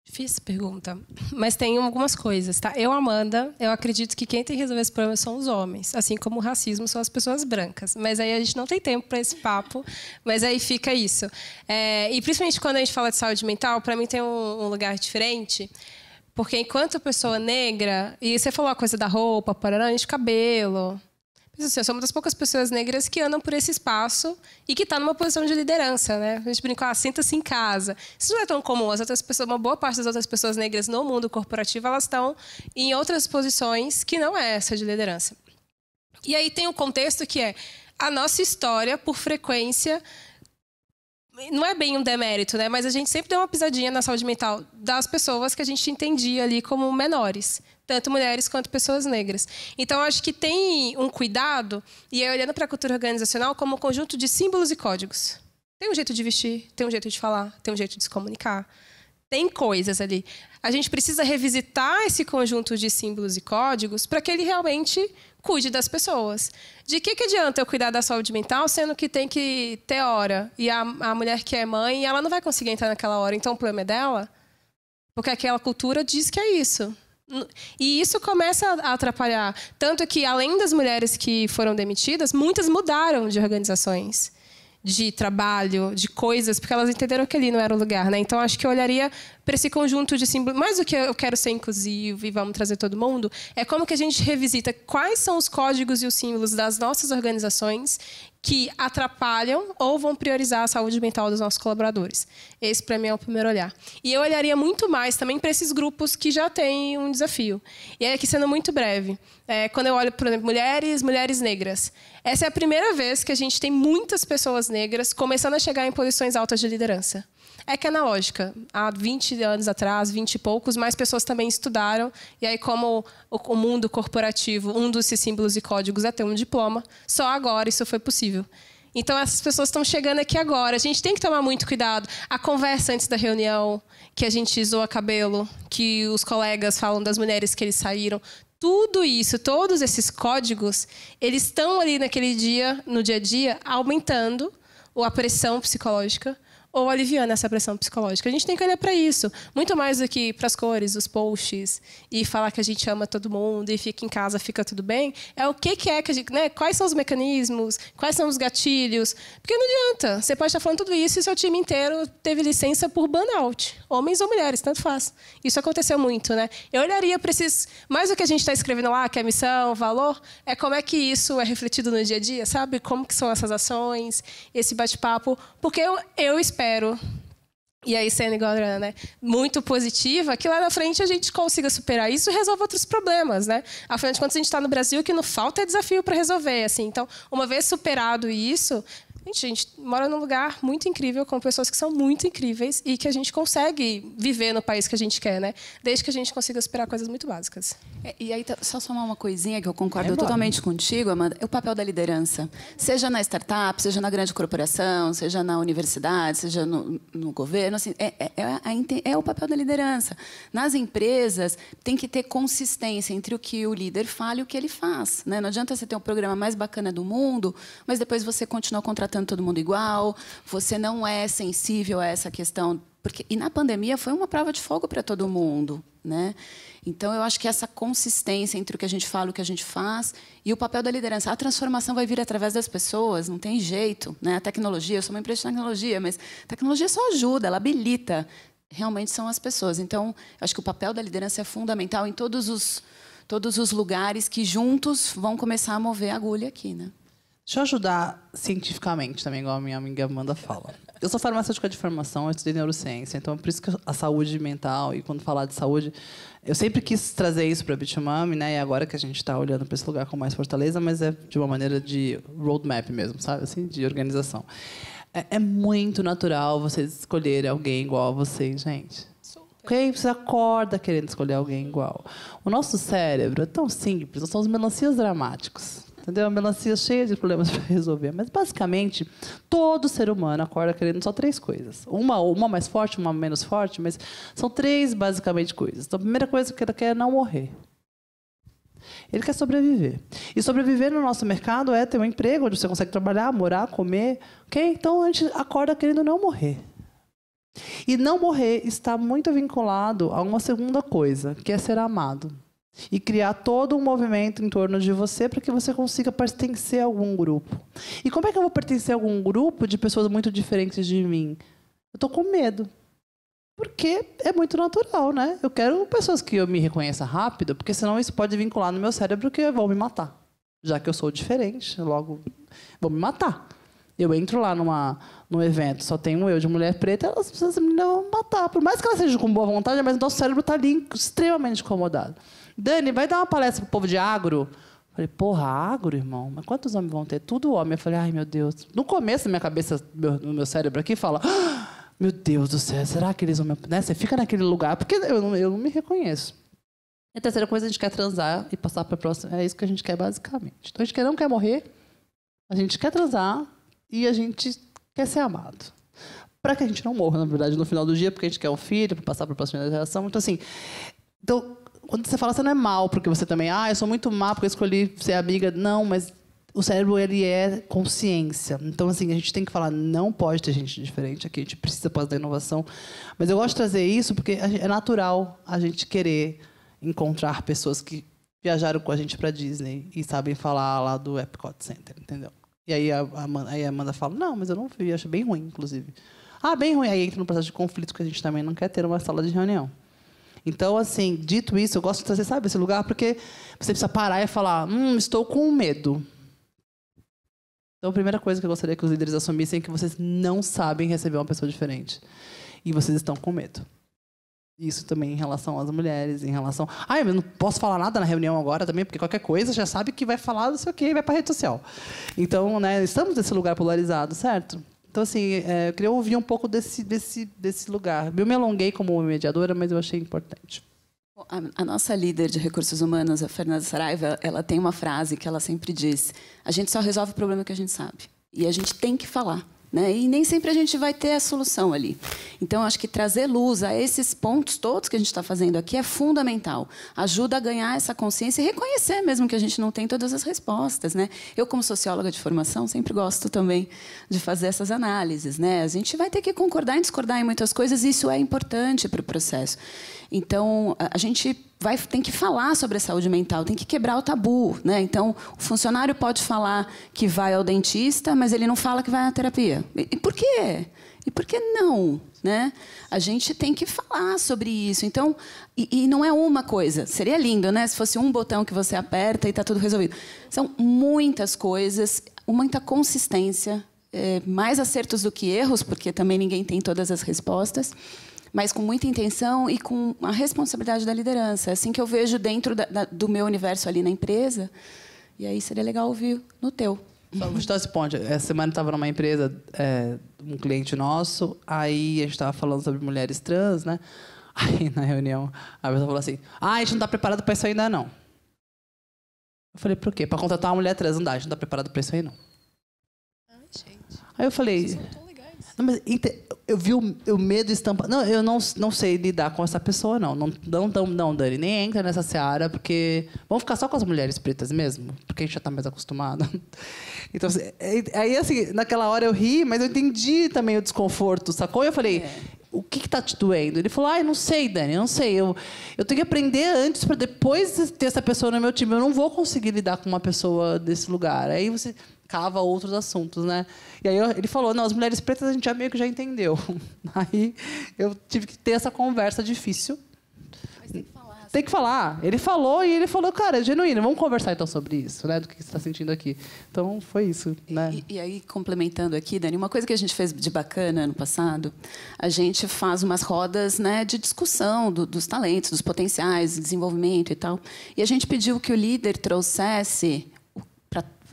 Difícil pergunta, mas tem algumas coisas, tá? Amanda, eu acredito que quem tem que resolver esse problema são os homens, assim como o racismo são as pessoas brancas. Mas aí a gente não tem tempo para esse papo, mas aí fica isso. E principalmente quando a gente fala de saúde mental, para mim tem um lugar diferente, porque enquanto a pessoa negra, e você falou a coisa da roupa, parará, de cabelo, Assim, eu sou uma das poucas pessoas negras que andam por esse espaço e que está numa posição de liderança, né? A gente brinca, senta-se em casa. Isso não é tão comum. As outras pessoas, uma boa parte das outras pessoas negras no mundo corporativo, elas estão em outras posições que não é essa de liderança. E aí tem um contexto que é a nossa história, por frequência, não é bem um demérito, né? Mas a gente sempre deu uma pisadinha na saúde mental das pessoas que a gente entendia ali como menores, tanto mulheres quanto pessoas negras. Então, acho que tem um cuidado, e aí olhando para a cultura organizacional como um conjunto de símbolos e códigos. Tem um jeito de vestir, tem um jeito de falar, tem um jeito de se comunicar. Tem coisas ali. A gente precisa revisitar esse conjunto de símbolos e códigos para que ele realmente cuide das pessoas. De que adianta eu cuidar da saúde mental, sendo que tem que ter hora? E a mulher que é mãe, ela não vai conseguir entrar naquela hora. Então, o problema é dela? Porque aquela cultura diz que é isso. E isso começa a atrapalhar. Tanto que, além das mulheres que foram demitidas, muitas mudaram de organizações, de trabalho, de coisas, porque elas entenderam que ali não era o lugar, né? Então, acho que eu olharia para esse conjunto de símbolos. Mais do que eu quero ser inclusivo e vamos trazer todo mundo, é como que a gente revisita quais são os códigos e os símbolos das nossas organizações que atrapalham ou vão priorizar a saúde mental dos nossos colaboradores. Esse, para mim, é o primeiro olhar. E eu olharia muito mais também para esses grupos que já têm um desafio. E aí, aqui, sendo muito breve, quando eu olho, por exemplo, mulheres negras, essa é a primeira vez que a gente tem muitas pessoas negras começando a chegar em posições altas de liderança. É que é na lógica. Há 20 anos atrás, 20 e poucos, mais pessoas também estudaram. E aí, como o mundo corporativo, um dos símbolos e códigos é ter um diploma, só agora isso foi possível. Então, essas pessoas estão chegando aqui agora. A gente tem que tomar muito cuidado. A conversa antes da reunião, que a gente zoa cabelo, que os colegas falam das mulheres que eles saíram. Tudo isso, todos esses códigos, eles estão ali naquele dia, no dia a dia, aumentando a pressão psicológica ou aliviando essa pressão psicológica. A gente tem que olhar para isso, muito mais do que para as cores, os posts, e falar que a gente ama todo mundo e fica em casa, fica tudo bem. É o que é que a gente... Né? Quais são os mecanismos, quais são os gatilhos. Porque não adianta, você pode estar falando tudo isso e seu time inteiro teve licença por burnout. Homens ou mulheres, tanto faz. Isso aconteceu muito, né? Eu olharia para esses... Mais do que a gente está escrevendo lá, que é missão, valor, é como é que isso é refletido no dia a dia, sabe? Como que são essas ações, esse bate-papo. Porque eu espero, e aí sendo igual a Adriana, né, muito positiva, que lá na frente a gente consiga superar isso e resolva outros problemas, né? Afinal de contas, a gente está no Brasil, que não falta é desafio para resolver, assim. Então, uma vez superado isso, a gente mora num lugar muito incrível, com pessoas que são muito incríveis e que a gente consegue viver no país que a gente quer, né? Desde que a gente consiga superar coisas muito básicas. E aí, só somar uma coisinha que eu concordo totalmente contigo, Amanda, é o papel da liderança. Seja na startup, seja na grande corporação, seja na universidade, seja no governo, assim, é o papel da liderança. Nas empresas, tem que ter consistência entre o que o líder fala e o que ele faz, né? Não adianta você ter o programa mais bacana do mundo, mas depois você continua contratando todo mundo igual, você não é sensível a essa questão. E na pandemia foi uma prova de fogo para todo mundo, né? Então, eu acho que essa consistência entre o que a gente fala e o que a gente faz e o papel da liderança. A transformação vai vir através das pessoas, não tem jeito, né? A tecnologia, eu sou uma empresa de tecnologia, mas a tecnologia só ajuda, ela habilita. Realmente são as pessoas. Então, eu acho que o papel da liderança é fundamental em todos os lugares que juntos vão começar a mover a agulha aqui, né? Deixa eu ajudar cientificamente também, igual a minha amiga Amanda fala. Eu sou farmacêutica de formação, eu estudei neurociência, então por isso que a saúde mental, e quando falar de saúde, eu sempre quis trazer isso para a Bitumami, né? E agora que a gente está olhando para esse lugar com mais fortaleza, mas é de uma maneira de roadmap mesmo, sabe? Assim, de organização. É muito natural vocês escolherem alguém igual a vocês, gente. Ok? Você acorda querendo escolher alguém igual. O nosso cérebro é tão simples, nós somos melancias dramáticos. Entendeu? Uma melancia cheia de problemas para resolver. Mas, basicamente, todo ser humano acorda querendo só 3 coisas. Uma mais forte, uma menos forte, mas são 3, basicamente, coisas. Então, a primeira coisa que ele quer é não morrer. Ele quer sobreviver. E sobreviver no nosso mercado é ter um emprego onde você consegue trabalhar, morar, comer. Okay? Então, a gente acorda querendo não morrer. E não morrer está muito vinculado a uma segunda coisa, que é ser amado. E criar todo um movimento em torno de você para que você consiga pertencer a algum grupo. E como é que eu vou pertencer a algum grupo de pessoas muito diferentes de mim? Eu estou com medo. Porque é muito natural, né? Eu quero pessoas que eu me reconheça rápido, porque senão isso pode vincular no meu cérebro que vão me matar. Já que eu sou diferente, logo vou me matar. Eu entro lá num evento, só tem eu de mulher preta, essas meninas vão me matar. Por mais que elas sejam com boa vontade, mas o nosso cérebro está ali extremamente incomodado. Dani, vai dar uma palestra para o povo de agro? Eu falei, porra, agro, irmão? Mas quantos homens vão ter? Tudo homem. Eu falei, ai, meu Deus. No começo, na minha cabeça, no meu cérebro aqui, fala... Meu Deus do céu, será que eles vão me... Né? Você fica naquele lugar, porque eu não me reconheço. E a terceira coisa, a gente quer transar e passar para a próxima. É isso que a gente quer, basicamente. Então, a gente não quer morrer, a gente quer transar e a gente quer ser amado. Para que a gente não morra, na verdade, no final do dia, porque a gente quer um filho, para passar para a próxima geração. Então, assim... quando você fala, você não é mal, porque você também... eu sou muito má porque eu escolhi ser amiga. Não, mas... O cérebro, ele é consciência. Então, assim, a gente tem que falar, não pode ter gente diferente aqui, a gente precisa da inovação. Mas eu gosto de trazer isso porque é natural a gente querer encontrar pessoas que viajaram com a gente para Disney e sabem falar lá do Epcot Center, entendeu? E aí a Amanda fala, não, mas eu não vi, acho bem ruim, inclusive. Bem ruim. Aí entra no processo de conflito que a gente também não quer ter uma sala de reunião. Então, assim, dito isso, eu gosto de trazer, sabe, esse lugar, porque você precisa parar e falar, estou com medo. Então, a primeira coisa que eu gostaria que os líderes assumissem é que vocês não sabem receber uma pessoa diferente. E vocês estão com medo. Isso também em relação às mulheres, em relação... eu não posso falar nada na reunião agora também, porque qualquer coisa já sabe que vai falar, não sei o quê, e vai para a rede social. Então, né, estamos nesse lugar polarizado, certo? Então, assim, eu queria ouvir um pouco desse lugar. Eu me alonguei como mediadora, mas eu achei importante. A nossa líder de recursos humanos, a Fernanda Saraiva, ela tem uma frase que ela sempre diz: a gente só resolve o problema que a gente sabe. E a gente tem que falar. Né? E nem sempre a gente vai ter a solução ali. Então, acho que trazer luz a esses pontos todos que a gente está fazendo aqui é fundamental. Ajuda a ganhar essa consciência e reconhecer mesmo que a gente não tem todas as respostas. Né? Eu, como socióloga de formação, sempre gosto também de fazer essas análises. Né? A gente vai ter que concordar e discordar em muitas coisas, e isso é importante para o processo. Então, a gente tem que falar sobre a saúde mental, tem que quebrar o tabu. Né? Então, o funcionário pode falar que vai ao dentista, mas ele não fala que vai à terapia. E por quê? E por que não? Né? A gente tem que falar sobre isso. Então, e não é uma coisa. Seria lindo, né? Se fosse um botão que você aperta e está tudo resolvido. São muitas coisas, muita consistência, mais acertos do que erros, porque também ninguém tem todas as respostas, mas com muita intenção e com a responsabilidade da liderança. É assim que eu vejo dentro do meu universo ali na empresa. E aí seria legal ouvir no teu. Só vou te dar esse ponto. Essa semana eu estava numa empresa, um cliente nosso, aí a gente estava falando sobre mulheres trans, né? Aí, na reunião, a pessoa falou assim, a gente não está preparado para isso ainda, não. Eu falei, por quê? Para contratar uma mulher trans, não dá, a gente não está preparado para isso aí, não. Gente. Aí eu falei... Não, mas eu vi o medo estampado. Não, eu não sei lidar com essa pessoa, não. Não, Dani, nem entra nessa seara, porque... Vamos ficar só com as mulheres pretas mesmo? Porque a gente já está mais acostumado. Então, aí, assim, naquela hora eu ri, mas eu entendi também o desconforto, sacou? E eu falei, o que está te doendo? Ele falou, não sei, Dani, não sei. Eu tenho que aprender antes para depois ter essa pessoa no meu time. Eu não vou conseguir lidar com uma pessoa desse lugar. Aí você... cava outros assuntos, né? E aí ele falou, não, as mulheres pretas a gente meio que já entendeu. Aí eu tive que ter essa conversa difícil. Mas tem que falar. Tem que falar. Ele falou, cara, é genuíno, vamos conversar então sobre isso, né? Do que você está sentindo aqui. Então, foi isso, né? E aí, complementando aqui, Dani, uma coisa que a gente fez de bacana ano passado, a gente faz umas rodas, né, de discussão dos talentos, dos potenciais, desenvolvimento e tal. E a gente pediu que o líder trouxesse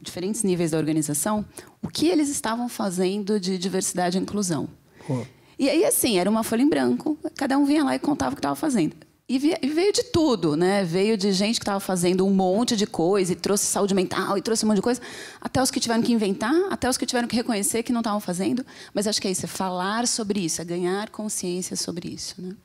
diferentes níveis da organização, o que eles estavam fazendo de diversidade e inclusão. Pô. E aí, assim, era uma folha em branco, cada um vinha lá e contava o que estava fazendo. E veio de tudo, né? Veio de gente que estava fazendo um monte de coisa, e trouxe saúde mental, e trouxe um monte de coisa, até os que tiveram que inventar, até os que tiveram que reconhecer que não estavam fazendo. Mas acho que é isso, é falar sobre isso, é ganhar consciência sobre isso, né?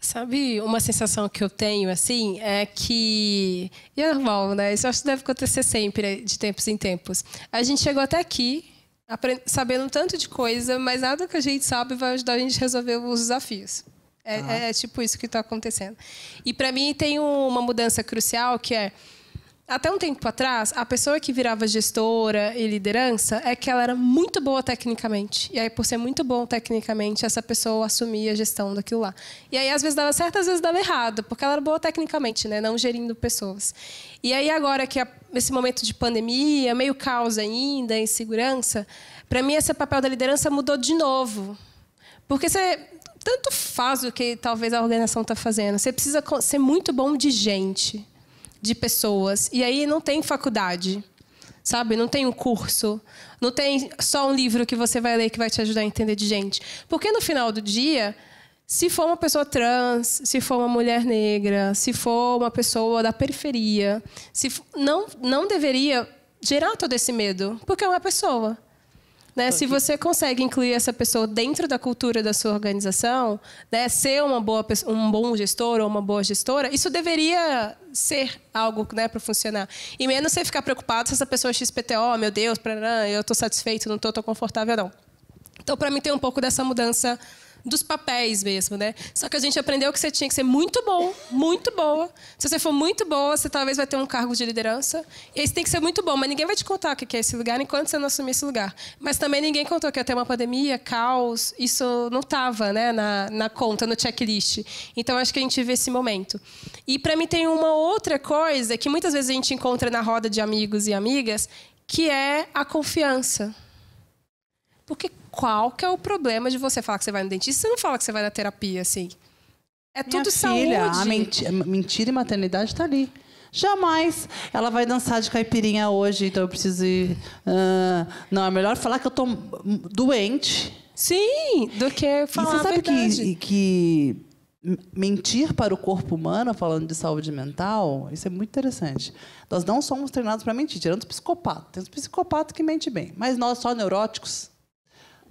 Sabe, uma sensação que eu tenho, assim, é que... E é normal, né? Isso acho que deve acontecer sempre, de tempos em tempos. A gente chegou até aqui, sabendo um tanto de coisa, mas nada que a gente sabe vai ajudar a gente a resolver os desafios. É tipo isso que está acontecendo. E, para mim, tem uma mudança crucial, que é... até um tempo atrás, a pessoa que virava gestora e liderança é que ela era muito boa tecnicamente. E aí, por ser muito bom tecnicamente, essa pessoa assumia a gestão daquilo lá. E aí, às vezes dava certo, às vezes dava errado, porque ela era boa tecnicamente, né? Não gerindo pessoas. E aí, agora que esse momento de pandemia, meio caos ainda, insegurança, para mim, esse papel da liderança mudou de novo. Porque você tanto faz o que talvez a organização está fazendo. Você precisa ser muito bom de gente, de pessoas. E aí não tem faculdade, sabe? Não tem um curso. Não tem só um livro que você vai ler que vai te ajudar a entender de gente. Porque no final do dia, se for uma pessoa trans, se for uma mulher negra, se for uma pessoa da periferia, não deveria gerar todo esse medo, porque é uma pessoa. Né? Se você consegue incluir essa pessoa dentro da cultura da sua organização, né? Ser um bom gestor ou uma boa gestora, isso deveria ser algo, né, para funcionar. E menos você ficar preocupado se essa pessoa é XPTO, meu Deus, eu estou satisfeito, não estou confortável, não. Então, para mim, tem um pouco dessa mudança dos papéis mesmo, né? Só que a gente aprendeu que você tinha que ser muito bom, muito boa. Se você for muito boa, você talvez vai ter um cargo de liderança. E aí você tem que ser muito bom, mas ninguém vai te contar o que é esse lugar enquanto você não assumir esse lugar. Mas também ninguém contou que ia ter uma pandemia, caos. Isso não estava, né, na conta, no checklist. Então, acho que a gente vê esse momento. E, para mim, tem uma outra coisa que muitas vezes a gente encontra na roda de amigos e amigas, que é a confiança. Porque qual que é o problema de você falar que você vai no dentista? Você não fala que você vai na terapia, assim. É tudo filha, saúde. A mentira e maternidade está ali. Jamais. Ela vai dançar de caipirinha hoje, então eu preciso ir... não, é melhor falar que eu estou doente. Sim, do que falar a verdade. E você sabe que mentir para o corpo humano, falando de saúde mental, isso é muito interessante. Nós não somos treinados para mentir, tirando os psicopatas. Tem uns psicopatas que mentem bem. Mas nós, só neuróticos,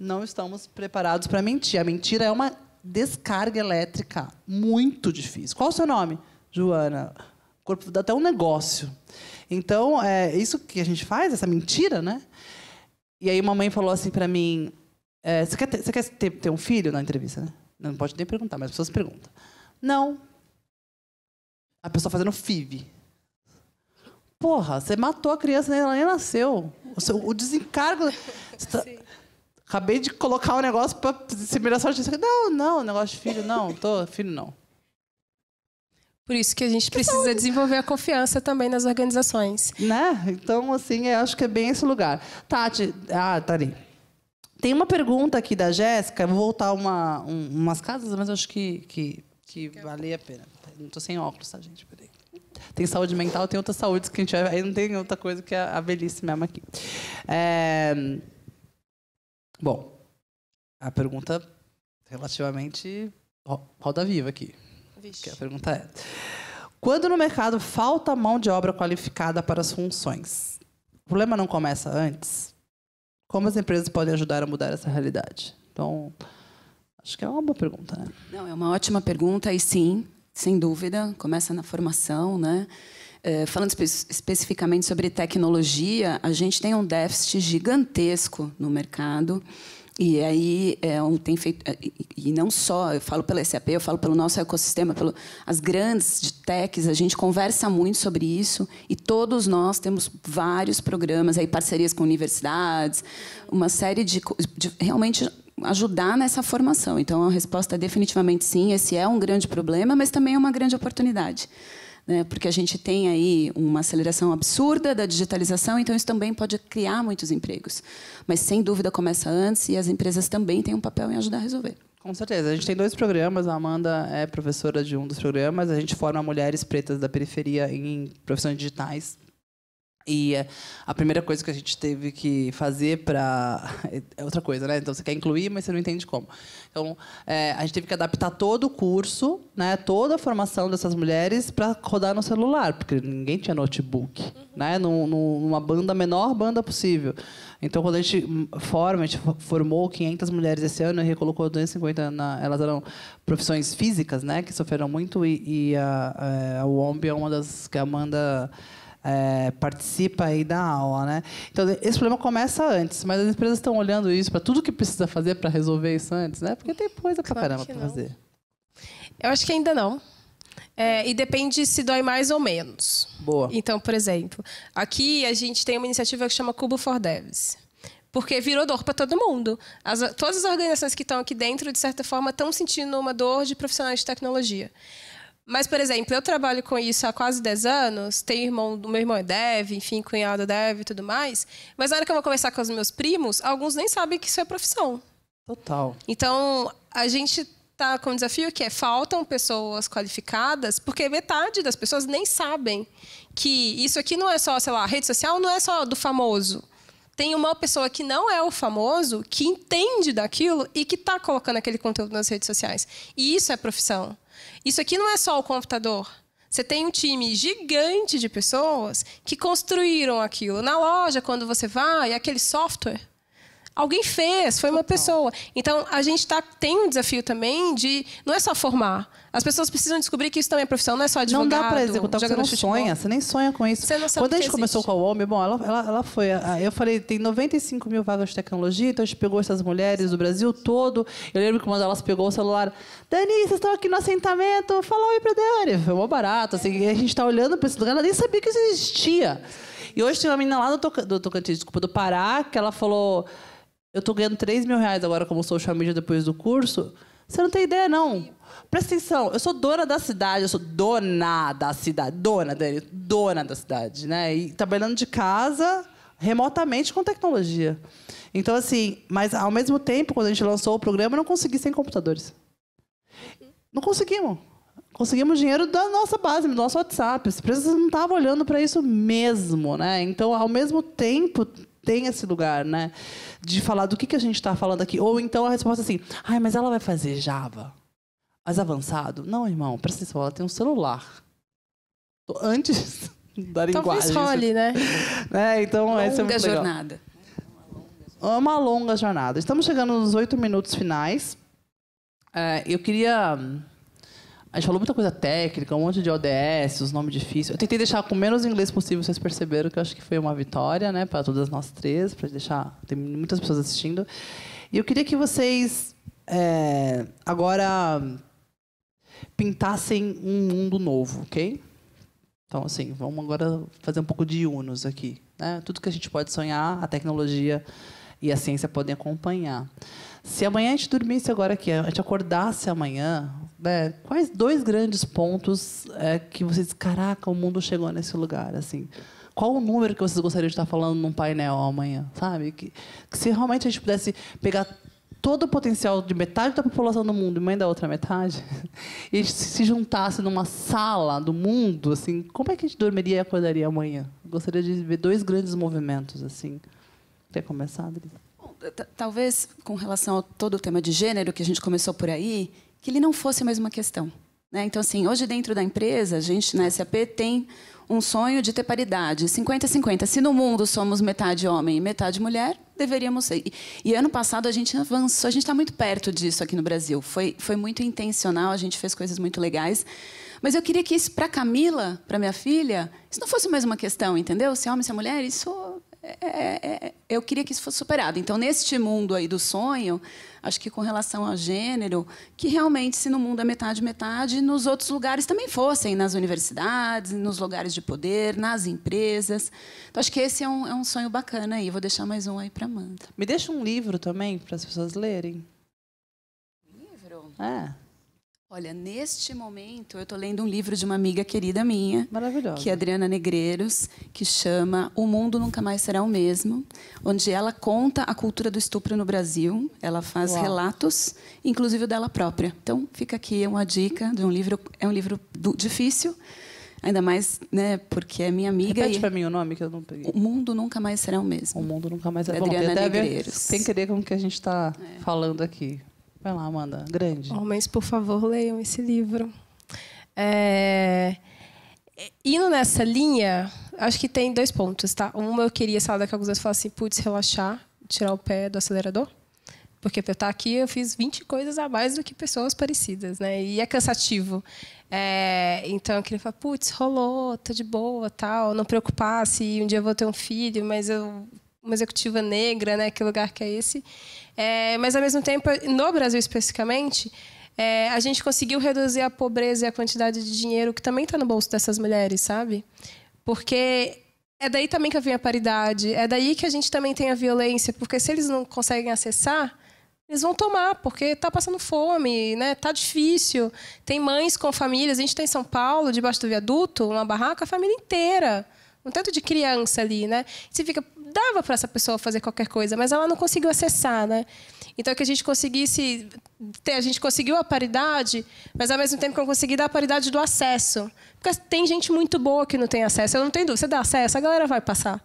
não estamos preparados para mentir. A mentira é uma descarga elétrica muito difícil. Qual o seu nome? Joana. O corpo dá até um negócio. Então, é isso que a gente faz, essa mentira, né? E aí, uma mãe falou assim para mim... você quer ter um filho na entrevista, né? Não pode nem perguntar, mas as pessoas perguntam. Não. A pessoa fazendo FIV. Porra, você matou a criança, ela nem nasceu. O desencargo... Acabei de colocar um negócio para se melhorar a sorte. Não, negócio de filho, não. Filho, não. Por isso que a gente precisa desenvolver a confiança também nas organizações. Né? Então, assim, eu acho que é bem esse lugar. Tati, tá ali. Tem uma pergunta aqui da Jéssica. Eu vou voltar umas casas, mas eu acho que vale a pena. Não estou sem óculos, tá, gente? Peraí. Tem saúde mental, tem outras saúdes que a gente vai... Aí não tem outra coisa que a velhice mesmo aqui. Bom, a pergunta relativamente roda viva aqui. Que a pergunta é: quando no mercado falta mão de obra qualificada para as funções, o problema não começa antes? Como as empresas podem ajudar a mudar essa realidade? Então, acho que é uma boa pergunta, né? Não, é uma ótima pergunta e sim, sem dúvida, começa na formação, né? Falando especificamente sobre tecnologia, a gente tem um déficit gigantesco no mercado. E aí tem feito, e não só, eu falo pela SAP, eu falo pelo nosso ecossistema, as grandes de techs, a gente conversa muito sobre isso e todos nós temos vários programas, aí parcerias com universidades, uma série de realmente ajudar nessa formação. Então, a resposta é definitivamente sim, esse é um grande problema, mas também é uma grande oportunidade. Porque a gente tem aí uma aceleração absurda da digitalização, então isso também pode criar muitos empregos. Mas, sem dúvida, começa antes e as empresas também têm um papel em ajudar a resolver. Com certeza. A gente tem 2 programas. A Amanda é professora de um dos programas. A gente forma mulheres pretas da periferia em profissões digitais. E a primeira coisa que a gente teve que fazer para... É outra coisa, né? Então, você quer incluir, mas você não entende como. Então, a gente teve que adaptar todo o curso, né? Toda a formação dessas mulheres para rodar no celular, porque ninguém tinha notebook, né? Numa menor banda possível. Então, quando a gente formou 500 mulheres esse ano e recolocou 250 elas eram profissões físicas, né? Que sofreram muito, e a UOMB é uma das que a Amanda... participa aí da aula, né? Então, esse problema começa antes, mas as empresas estão olhando isso para tudo que precisa fazer para resolver isso antes, né? Porque tem coisa pra caramba para fazer. Eu acho que ainda não. E depende se dói mais ou menos. Boa. Então, por exemplo, aqui a gente tem uma iniciativa que chama Cubo for Devs. Porque virou dor para todo mundo. Todas as organizações que estão aqui dentro, de certa forma, estão sentindo uma dor de profissionais de tecnologia. Mas, por exemplo, eu trabalho com isso há quase 10 anos. Meu irmão é dev, enfim, cunhado é dev e tudo mais. Mas na hora que eu vou conversar com os meus primos, alguns nem sabem que isso é profissão. Total. Então, a gente está com um desafio que faltam pessoas qualificadas, porque metade das pessoas nem sabem que isso aqui não é só, sei lá, rede social não é só do famoso. Tem uma pessoa que não é o famoso, que entende daquilo e que está colocando aquele conteúdo nas redes sociais. E isso é profissão. Isso aqui não é só o computador. Você tem um time gigante de pessoas que construíram aquilo. Na loja, quando você vai, aquele software, alguém fez, foi uma pessoa. Então, a gente tem um desafio também de... Não é só formar. As pessoas precisam descobrir que isso também é profissão, não é só advogado. Não dá para executar, você não sonha. Você nem sonha com isso. Você não sabe. Quando a gente começou com a UOMB, bom, ela foi... Eu falei, tem 95 mil vagas de tecnologia, então a gente pegou essas mulheres do Brasil todo. Eu lembro que uma delas pegou o celular. Dani, vocês estão aqui no assentamento? Fala oi pra Dani. Foi mó barato. Assim, e a gente está olhando para esse lugar, ela nem sabia que isso existia. E hoje tem uma menina lá do Tocantins, do Pará, que ela falou... Eu estou ganhando 3 mil reais agora como social media depois do curso. Você não tem ideia, não. Presta atenção, eu sou dona da cidade, eu sou dona da cidade. Dona, Dani, dona da cidade, né? E trabalhando de casa, remotamente com tecnologia. Então, assim, mas ao mesmo tempo, quando a gente lançou o programa, eu não consegui sem computadores. Não conseguimos. Conseguimos dinheiro da nossa base, do nosso WhatsApp. As empresas não estavam olhando para isso mesmo, né? Então, ao mesmo tempo... tem esse lugar, né? De falar do que a gente está falando aqui. Ou então a resposta é assim, mas ela vai fazer Java? Mais avançado? Não, irmão, presta atenção, ela tem um celular. Antes da linguagem. Talvez role, né? Então, essa é muito legal. Jornada. Uma longa jornada. Estamos chegando nos 8 minutos finais. Eu queria... A gente falou muita coisa técnica, um monte de ODS, os nomes difíceis. Eu tentei deixar com o menos inglês possível, vocês perceberam que eu acho que foi uma vitória, né, para todas nós três, para deixar... Tem muitas pessoas assistindo. E eu queria que vocês agora pintassem um mundo novo, ok? Então, assim, vamos agora fazer um pouco de Yunus aqui, né? Tudo que a gente pode sonhar, a tecnologia e a ciência podem acompanhar. Se amanhã a gente dormisse agora aqui, a gente acordasse amanhã, né, quais 2 grandes pontos que vocês... Caraca, o mundo chegou nesse lugar, assim. Qual o número que vocês gostariam de estar falando num painel amanhã, sabe? Que se realmente a gente pudesse pegar todo o potencial de metade da população do mundo e mãe da outra metade, e a gente se juntasse numa sala do mundo, assim, como é que a gente dormiria e acordaria amanhã? Gostaria de ver 2 grandes movimentos, assim. Quer começar, Adri? Talvez, com relação ao todo o tema de gênero, que a gente começou por aí, que ele não fosse mais uma questão, né? Então, assim, hoje dentro da empresa, a gente, na SAP, tem um sonho de ter paridade, 50-50. Se no mundo somos metade homem e metade mulher, deveríamos ser. E ano passado a gente avançou, a gente está muito perto disso aqui no Brasil. Foi muito intencional, a gente fez coisas muito legais. Mas eu queria que isso, para a Camila, para minha filha, isso não fosse mais uma questão, entendeu? Se é homem, se é mulher, isso... eu queria que isso fosse superado. Então, neste mundo aí do sonho, acho que com relação ao gênero, que realmente, se no mundo é metade, nos outros lugares também fossem, nas universidades, nos lugares de poder, nas empresas. Então, acho que esse é um sonho bacana aí. Vou deixar mais um aí para a Amanda. Me deixa um livro também, para as pessoas lerem. Livro? Olha, neste momento eu estou lendo um livro de uma amiga querida minha, maravilhosa, que é Adriana Negreiros, que chama O Mundo Nunca Mais Será o Mesmo, onde ela conta a cultura do estupro no Brasil. Ela faz relatos, inclusive o dela própria. Então, fica aqui uma dica de um livro. É um livro difícil, ainda mais, né, porque é minha amiga. Repete para mim o nome que eu não peguei. O Mundo Nunca Mais Será o Mesmo. O Mundo Nunca Mais Será o Mesmo. Adriana Negreiros. Sem querer com o que a gente está falando aqui. Vai lá, Amanda. Grande. Homens, por favor, leiam esse livro. Indo nessa linha, acho que tem 2 pontos, tá? Uma, eu queria, sei lá, daqui a alguns anos falar assim, putz, relaxar, tirar o pé do acelerador. Porque para eu estar aqui, eu fiz 20 coisas a mais do que pessoas parecidas, né? E é cansativo. Então, eu queria falar, putz, rolou, tô de boa, tal. Não preocupar se um dia eu vou ter um filho, mas uma executiva negra, né? Que lugar que é esse? Mas, ao mesmo tempo, no Brasil especificamente, a gente conseguiu reduzir a pobreza e a quantidade de dinheiro que também está no bolso dessas mulheres, sabe? Porque é daí também que vem a paridade, é daí que a gente também tem a violência, porque se eles não conseguem acessar, eles vão tomar, porque está passando fome, né? Tá difícil. Tem mães com famílias, a gente tem em São Paulo, debaixo do viaduto, uma barraca, a família inteira. Um tanto de criança ali, né? Você fica, dava para essa pessoa fazer qualquer coisa, mas ela não conseguiu acessar, né? Então, que a gente conseguisse a gente conseguiu a paridade, mas ao mesmo tempo que eu consegui dar a paridade do acesso. Porque tem gente muito boa que não tem acesso, eu não tenho dúvida. Você dá acesso, a galera vai passar.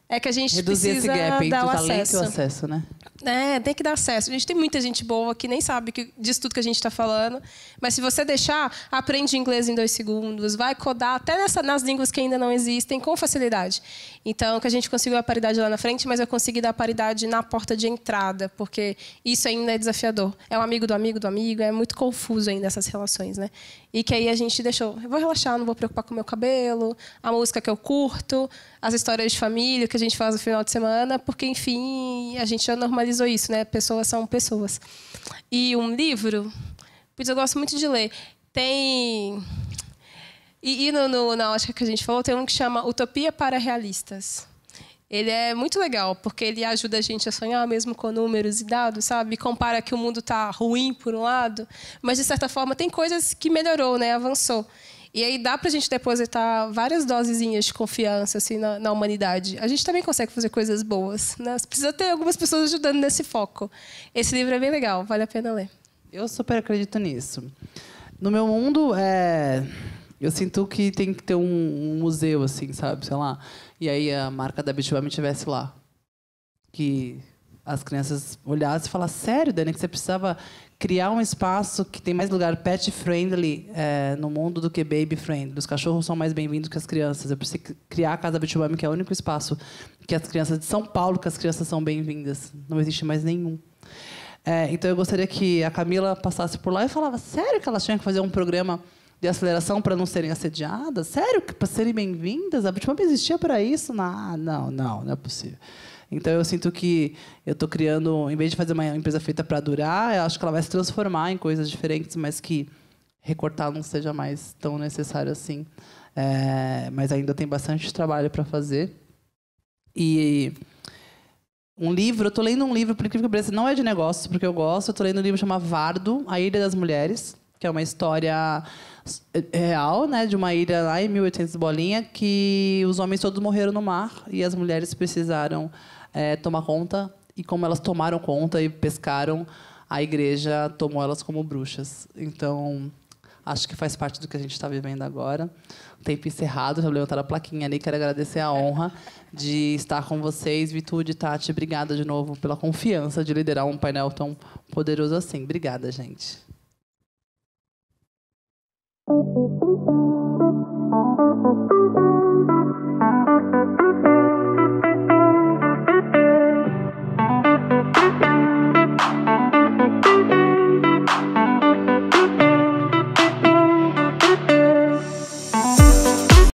É que a gente reduzir precisa esse gap entre dar o o talento acesso. e o acesso, né? É, tem que dar acesso. A gente tem muita gente boa que nem sabe disso tudo que a gente está falando. Mas se você deixar, aprende inglês em 2 segundos, vai codar até nas línguas que ainda não existem com facilidade. Então, que a gente conseguiu a paridade lá na frente, mas eu consegui dar a paridade na porta de entrada, porque isso ainda é desafiador. É um amigo do amigo do amigo, é muito confuso ainda essas relações, né? E que aí a gente deixou, eu vou relaxar, não vou preocupar com o meu cabelo, a música que eu curto, as histórias de família que a gente faz no final de semana, porque, enfim, a gente já normalizou isso, né? Pessoas são pessoas. E um livro, pois eu gosto muito de ler. Tem... E na ótica que a gente falou, tem um que chama Utopia para Realistas. Ele é muito legal, porque ele ajuda a gente a sonhar mesmo com números e dados, sabe? Compara que o mundo está ruim por um lado, mas, de certa forma, tem coisas que melhorou, né? Avançou. E aí dá para a gente depositar várias dosezinhas de confiança assim, na humanidade. A gente também consegue fazer coisas boas, né? Precisa ter algumas pessoas ajudando nesse foco. Esse livro é bem legal, vale a pena ler. Eu super acredito nisso. No meu mundo, eu sinto que tem que ter um museu, assim, sabe? Sei lá. E aí a marca da Bitbami estivesse lá. Que as crianças olhassem e falassem, sério, Dani, que você precisava criar um espaço que tem mais lugar pet-friendly no mundo do que baby-friendly. Os cachorros são mais bem-vindos que as crianças. Eu preciso criar a Casa Bitbami, que é o único espaço que as crianças de São Paulo, que as crianças são bem-vindas. Não existe mais nenhum. Então, eu gostaria que a Camila passasse por lá e falava, sério que elas tinham que fazer um programa de aceleração para não serem assediadas? Sério que para serem bem-vindas? A Bitbami existia para isso? Não é possível. Então, eu sinto que eu estou criando, em vez de fazer uma empresa feita para durar, eu acho que ela vai se transformar em coisas diferentes, mas que recortar não seja mais tão necessário assim. Mas ainda tem bastante trabalho para fazer. E um livro, eu estou lendo um livro, por incrível que pareça, não é de negócios, porque eu gosto, eu estou lendo um livro chamado Vardo, A Ilha das Mulheres, que é uma história real, né, de uma ilha lá em 1800 bolinha, que os homens todos morreram no mar e as mulheres precisaram tomar conta. E como elas tomaram conta e pescaram, a igreja tomou elas como bruxas. Então, acho que faz parte do que a gente está vivendo agora. Tempo encerrado, já vou levantar a plaquinha ali. Quero agradecer a honra de estar com vocês. Vitude, Tati, obrigada de novo pela confiança de liderar um painel tão poderoso assim. Obrigada, gente.